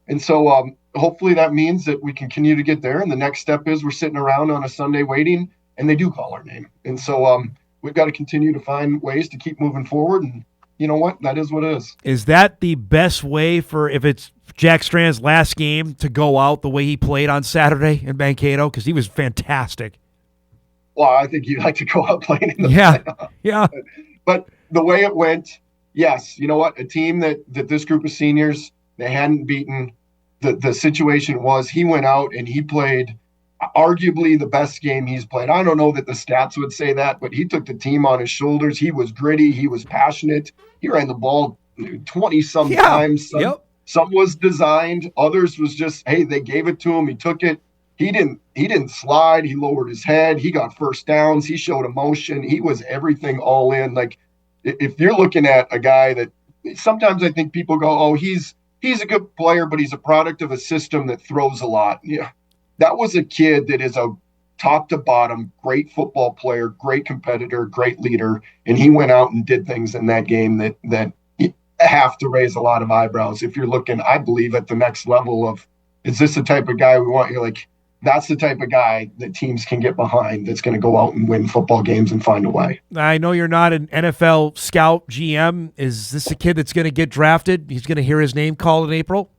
And so hopefully that means that we continue to get there. And the next step is we're sitting around on a Sunday waiting, and they do call our name. And so we've got to continue to find ways to keep moving forward. And you know what? That is what it is. Is that the best way for, if it's Jack Strand's last game, to go out the way he played on Saturday in Mankato? Because he was fantastic. Well, I think you'd like to go out playing in the playoffs. Yeah. But the way it went, yes, you know what? A team that this group of seniors, they hadn't beaten, the situation was he went out and he played arguably the best game he's played. I don't know that the stats would say that, but he took the team on his shoulders. He was gritty. He was passionate. He ran the ball 20-some times. Some was designed. Others was just, hey, they gave it to him. He took it. He didn't slide. He lowered his head. He got first downs. He showed emotion. He was everything all in. Like, if you're looking at a guy that sometimes I think people go, oh, he's a good player, but he's a product of a system that throws a lot. Yeah. That was a kid that is a top to bottom, great football player, great competitor, great leader. And he went out and did things in that game that have to raise a lot of eyebrows. If you're looking, I believe, at the next level of, is this the type of guy we want? You're like, that's the type of guy that teams can get behind that's going to go out and win football games and find a way. I know you're not an NFL scout GM. Is this a kid that's going to get drafted? He's going to hear his name called in April?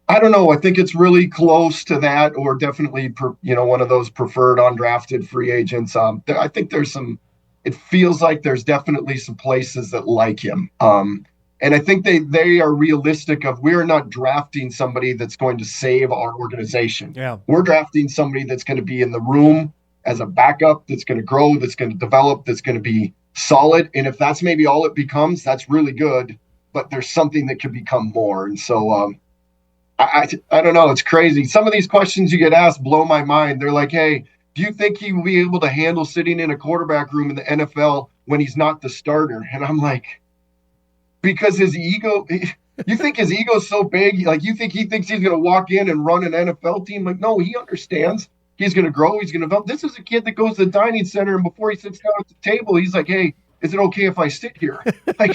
I don't know. I think it's really close to that, or definitely, one of those preferred undrafted free agents. I think it feels like there's definitely some places that like him. And I think they are realistic of, we're not drafting somebody that's going to save our organization. Yeah. We're drafting somebody that's going to be in the room as a backup, that's going to grow, that's going to develop, that's going to be solid. And if that's maybe all it becomes, that's really good, but there's something that could become more. And so I don't know. It's crazy. Some of these questions you get asked blow my mind. They're like, hey, do you think he will be able to handle sitting in a quarterback room in the NFL when he's not the starter? And I'm like, because his ego, you think his ego's so big, like you think he thinks he's going to walk in and run an NFL team? Like, no, he understands he's going to grow, he's going to develop. This is a kid that goes to the dining center, and before he sits down at the table, he's like, hey, is it okay if I sit here? Like,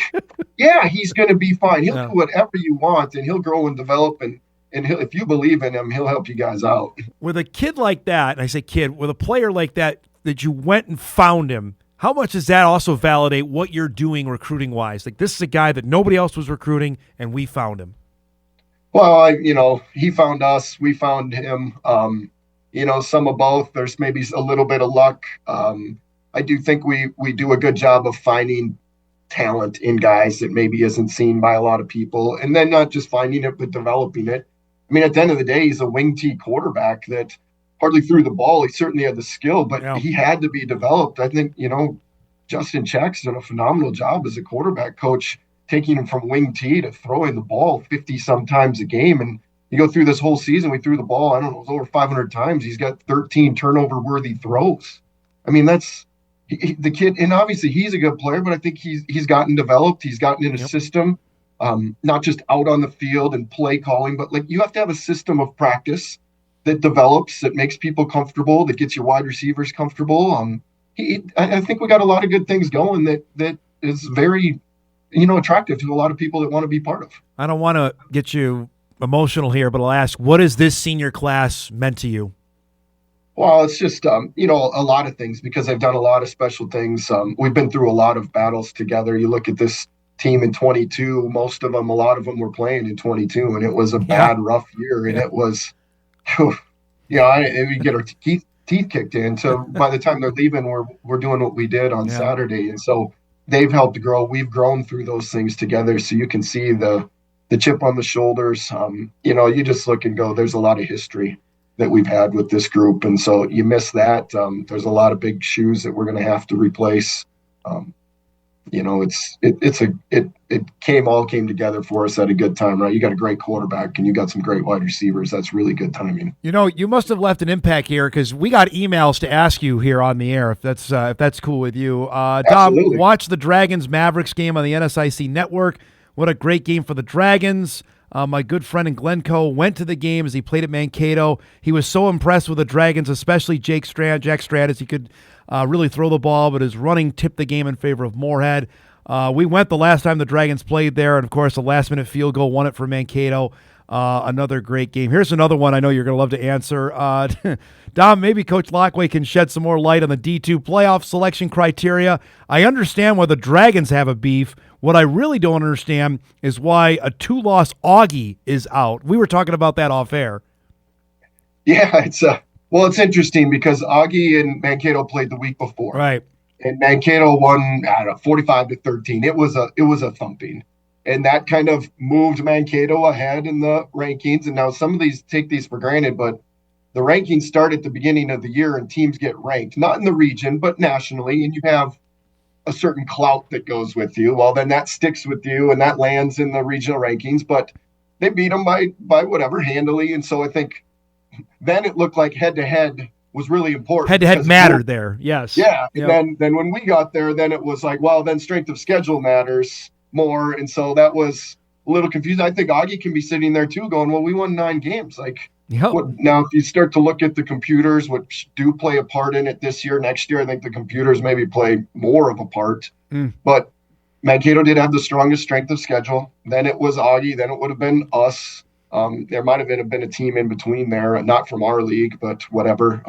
yeah, he's going to be fine. He'll do whatever you want, and he'll grow and develop, and if you believe in him, he'll help you guys out. With a kid like that, and I say kid, with a player like that you went and found him, how much does that also validate what you're doing recruiting-wise? Like, this is a guy that nobody else was recruiting, and we found him. Well, he found us. We found him. Some of both. There's maybe a little bit of luck. I do think we do a good job of finding talent in guys that maybe isn't seen by a lot of people, and then not just finding it, but developing it. I mean, at the end of the day, he's a wing T quarterback that hardly threw the ball. He certainly had the skill, but he had to be developed. I think, Justin Check's done a phenomenal job as a quarterback coach, taking him from wing T to throwing the ball 50 sometimes a game. And you go through this whole season, we threw the ball, I don't know, it was over 500 times. He's got 13 turnover worthy throws. I mean, that's the kid. And obviously he's a good player, but I think he's gotten developed. He's gotten in a system, not just out on the field and play calling, but like, you have to have a system of practice that develops, that makes people comfortable, that gets your wide receivers comfortable. I think we got a lot of good things going that is very, attractive to a lot of people that want to be part of. I don't want to get you emotional here, but I'll ask, what has this senior class meant to you? Well, it's just, a lot of things, because I've done a lot of special things. We've been through a lot of battles together. You look at this team in 22, a lot of them were playing in 22, and it was a bad, rough year. And it was, we get our teeth kicked in. So by the time they're leaving, we're doing what we did on Saturday. And so they've helped grow. We've grown through those things together. So you can see the chip on the shoulders. You just look and go, there's a lot of history that we've had with this group. And so you miss that. There's a lot of big shoes that we're going to have to replace. It all came together for us at a good time, right? You got a great quarterback and you got some great wide receivers. That's really good timing. You must have left an impact here, because we got emails to ask you here on the air, if that's cool with you. Dom, watch the Dragons Mavericks game on the NSIC network. What a great game for the Dragons. My good friend in Glencoe went to the game as he played at Mankato. He was so impressed with the Dragons, especially Jack Strand, as he could really throw the ball, but his running tipped the game in favor of Moorhead. We went the last time the Dragons played there, and of course the last-minute field goal won it for Mankato. Another great game. Here's another one I know you're going to love to answer. Dom, maybe Coach Laqua can shed some more light on the D2 playoff selection criteria. I understand why the Dragons have a beef. What I really don't understand is why a 2-loss Augie is out. We were talking about that off air. Yeah, it's interesting because Augie and Mankato played the week before. Right. And Mankato won, 45-13. It was a thumping. And that kind of moved Mankato ahead in the rankings. And now some of these take these for granted, but the rankings start at the beginning of the year and teams get ranked, not in the region, but nationally. And you have a certain clout that goes with you. Well, then that sticks with you and that lands in the regional rankings, but they beat them by whatever, handily. And so I think then it looked like head-to-head was really important. Head-to-head mattered there, yes. Yeah, and then when we got there, then it was like, well, then strength of schedule matters more. And so that was a little confusing. I think Augie can be sitting there too going, well, we won 9 games. Like, now if you start to look at the computers, which do play a part in it this year, next year, I think the computers maybe play more of a part. But Mankato did have the strongest strength of schedule. Then it was Augie. Then it would have been us. There might have been a team in between there, not from our league, but whatever.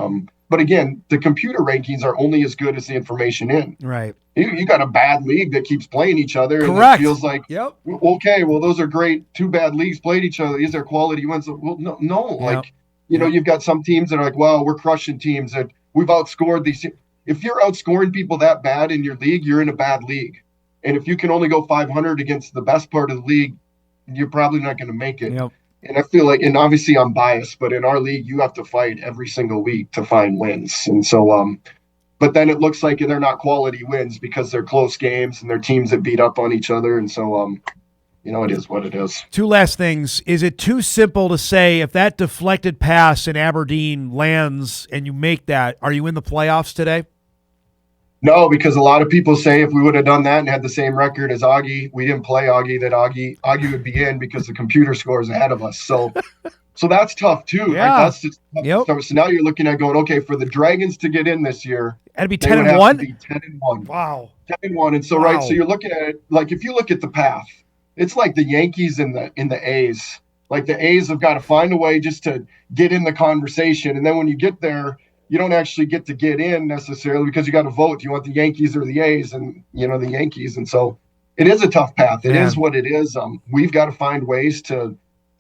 But again, the computer rankings are only as good as the information in. Right. You got a bad league that keeps playing each other. Correct. And it feels like, yep. Okay, well, those are great. Two bad leagues played each other. These are quality wins. Well, no. Yep. Like, you've got some teams that are like, wow, we're crushing teams that we've outscored these. If you're outscoring people that bad in your league, you're in a bad league. And if you can only go 500 against the best part of the league, you're probably not going to make it. Yep. And I feel like, and obviously I'm biased, but in our league, you have to fight every single week to find wins. And so, but then it looks like they're not quality wins because they're close games and they're teams that beat up on each other. And so, it is what it is. Two last things. Is it too simple to say if that deflected pass in Aberdeen lands and you make that, are you in the playoffs today? No, because a lot of people say if we would have done that and had the same record as Augie, we didn't play Augie, that Augie would be in because the computer scores ahead of us. So that's tough too. Yeah. Right? That's just tough. So now you're looking at going, okay, for the Dragons to get in this year, it'd be 10-1. Be 10-1. Wow. 10-1. And so right, so you're looking at it like if you look at the path, it's like the Yankees and the A's. Like the A's have got to find a way just to get in the conversation, and then when you get there, you don't actually get to get in necessarily because you got to vote. Do you want the Yankees or the A's? And the Yankees. And so it is a tough path. It is what it is. We've got to find ways to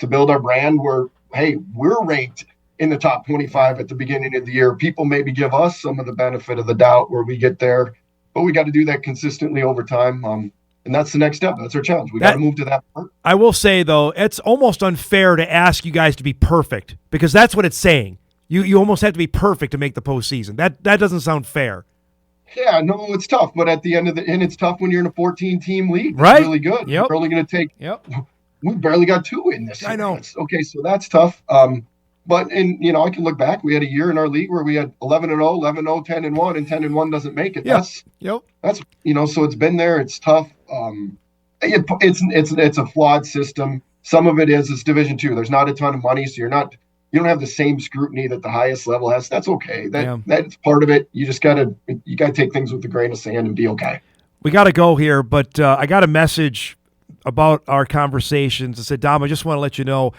build our brand where, hey, we're ranked in the top 25 at the beginning of the year. People maybe give us some of the benefit of the doubt where we get there, but we got to do that consistently over time. And that's the next step. That's our challenge. We got to move to that part. I will say, though, it's almost unfair to ask you guys to be perfect because that's what it's saying. You almost have to be perfect to make the postseason. That doesn't sound fair. Yeah, no, it's tough. But at the end of it's tough when you're in a 14-team league. That's right? Really good. Yep. We're only going to take. Yep. We barely got 2 in this year. I know. Okay, so that's tough. But I can look back. We had a year in our league where we had 11-0, 11-0, 10-1, and 10-1 doesn't make it. Yep. That's so it's been there. It's tough. It's a flawed system. Some of it's Division II. There's not a ton of money, so you don't have the same scrutiny that the highest level has. That's okay. That's part of it. You just gotta take things with a grain of sand and be okay. We got to go here, but I got a message about our conversations. I said, Dom, I just want to let you know,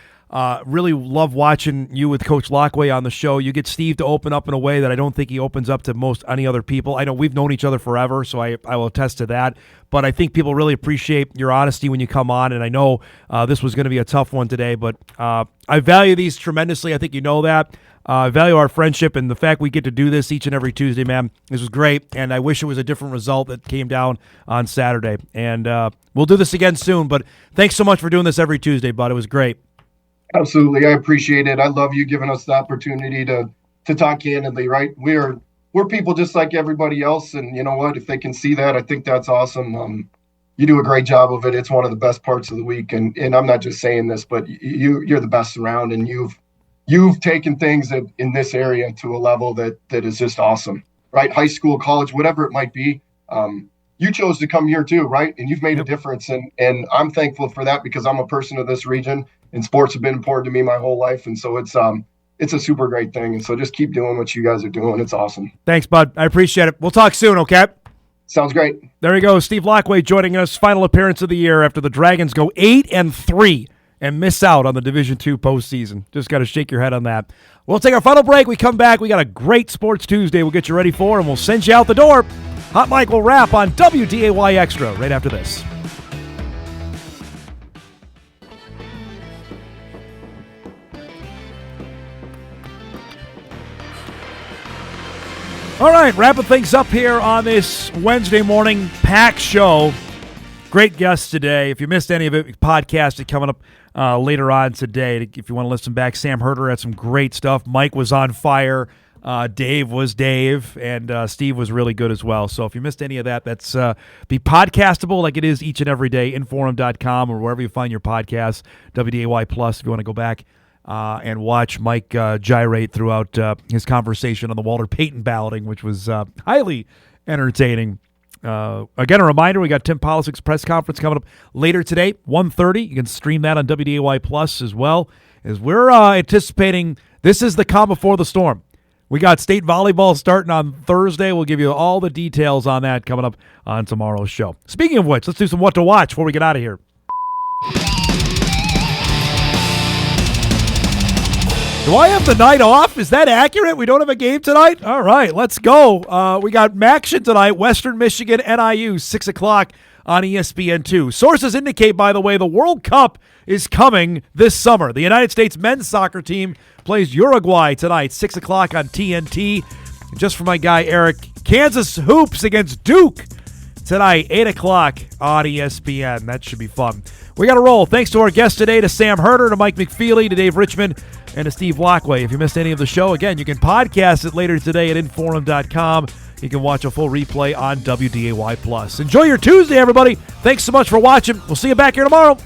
really love watching you with Coach Laqua on the show. You get Steve to open up in a way that I don't think he opens up to most any other people. I know we've known each other forever, so I will attest to that. But I think people really appreciate your honesty when you come on, and I know this was going to be a tough one today, but I value these tremendously. I think you know that. I value our friendship and the fact we get to do this each and every Tuesday, man. This was great, and I wish it was a different result that came down on Saturday. And we'll do this again soon, but thanks so much for doing this every Tuesday, bud. It was great. Absolutely. I appreciate it. I love you giving us the opportunity to talk candidly, right? We're people just like everybody else. And you know what? If they can see that, I think that's awesome. You do a great job of it. It's one of the best parts of the week. And I'm not just saying this, but you're the best around, and you've taken things in this area to a level that is just awesome, right? High school, college, whatever it might be. You chose to come here too, right? And you've made a difference. And I'm thankful for that because I'm a person of this region and sports have been important to me my whole life. And so it's a super great thing. And so just keep doing what you guys are doing. It's awesome. Thanks, bud. I appreciate it. We'll talk soon, okay? Sounds great. There you go. Steve Laqua joining us. Final appearance of the year after the Dragons go 8-3 and miss out on the Division II postseason. Just got to shake your head on that. We'll take our final break. We come back. We got a great Sports Tuesday we'll get you ready for, and we'll send you out the door. Hot Mike will wrap on WDAY Extra right after this. All right, wrapping things up here on this Wednesday morning packed show. Great guests today. If you missed any of it, podcast is coming up later on today. If you want to listen back, Sam Herter had some great stuff. Mike was on fire. Dave was Dave, and Steve was really good as well. So if you missed any of that, that's be podcastable like it is each and every day, Inforum.com or wherever you find your podcasts, WDAY Plus if you want to go back and watch Mike gyrate throughout his conversation on the Walter Payton balloting, which was highly entertaining. Again, a reminder, we got Tim Polisik's press conference coming up later today, 1:30. You can stream that on WDAY Plus as well, as we're anticipating this is the calm before the storm. We got state volleyball starting on Thursday. We'll give you all the details on that coming up on tomorrow's show. Speaking of which, let's do some what to watch before we get out of here. Do I have the night off? Is that accurate? We don't have a game tonight? All right, let's go. We got Maction tonight, Western Michigan, NIU, 6 o'clock on ESPN2. Sources indicate, by the way, the World Cup is coming this summer. The United States men's soccer team plays Uruguay tonight, 6 o'clock on TNT. And just for my guy, Eric, Kansas Hoops against Duke tonight, 8 o'clock on ESPN. That should be fun. We got to roll. Thanks to our guests today, to Sam Herder, to Mike McFeely, to Dave Richman, and to Steve Laqua. If you missed any of the show, again, you can podcast it later today at Inforum.com. You can watch a full replay on WDAY+. Enjoy your Tuesday, everybody. Thanks so much for watching. We'll see you back here tomorrow.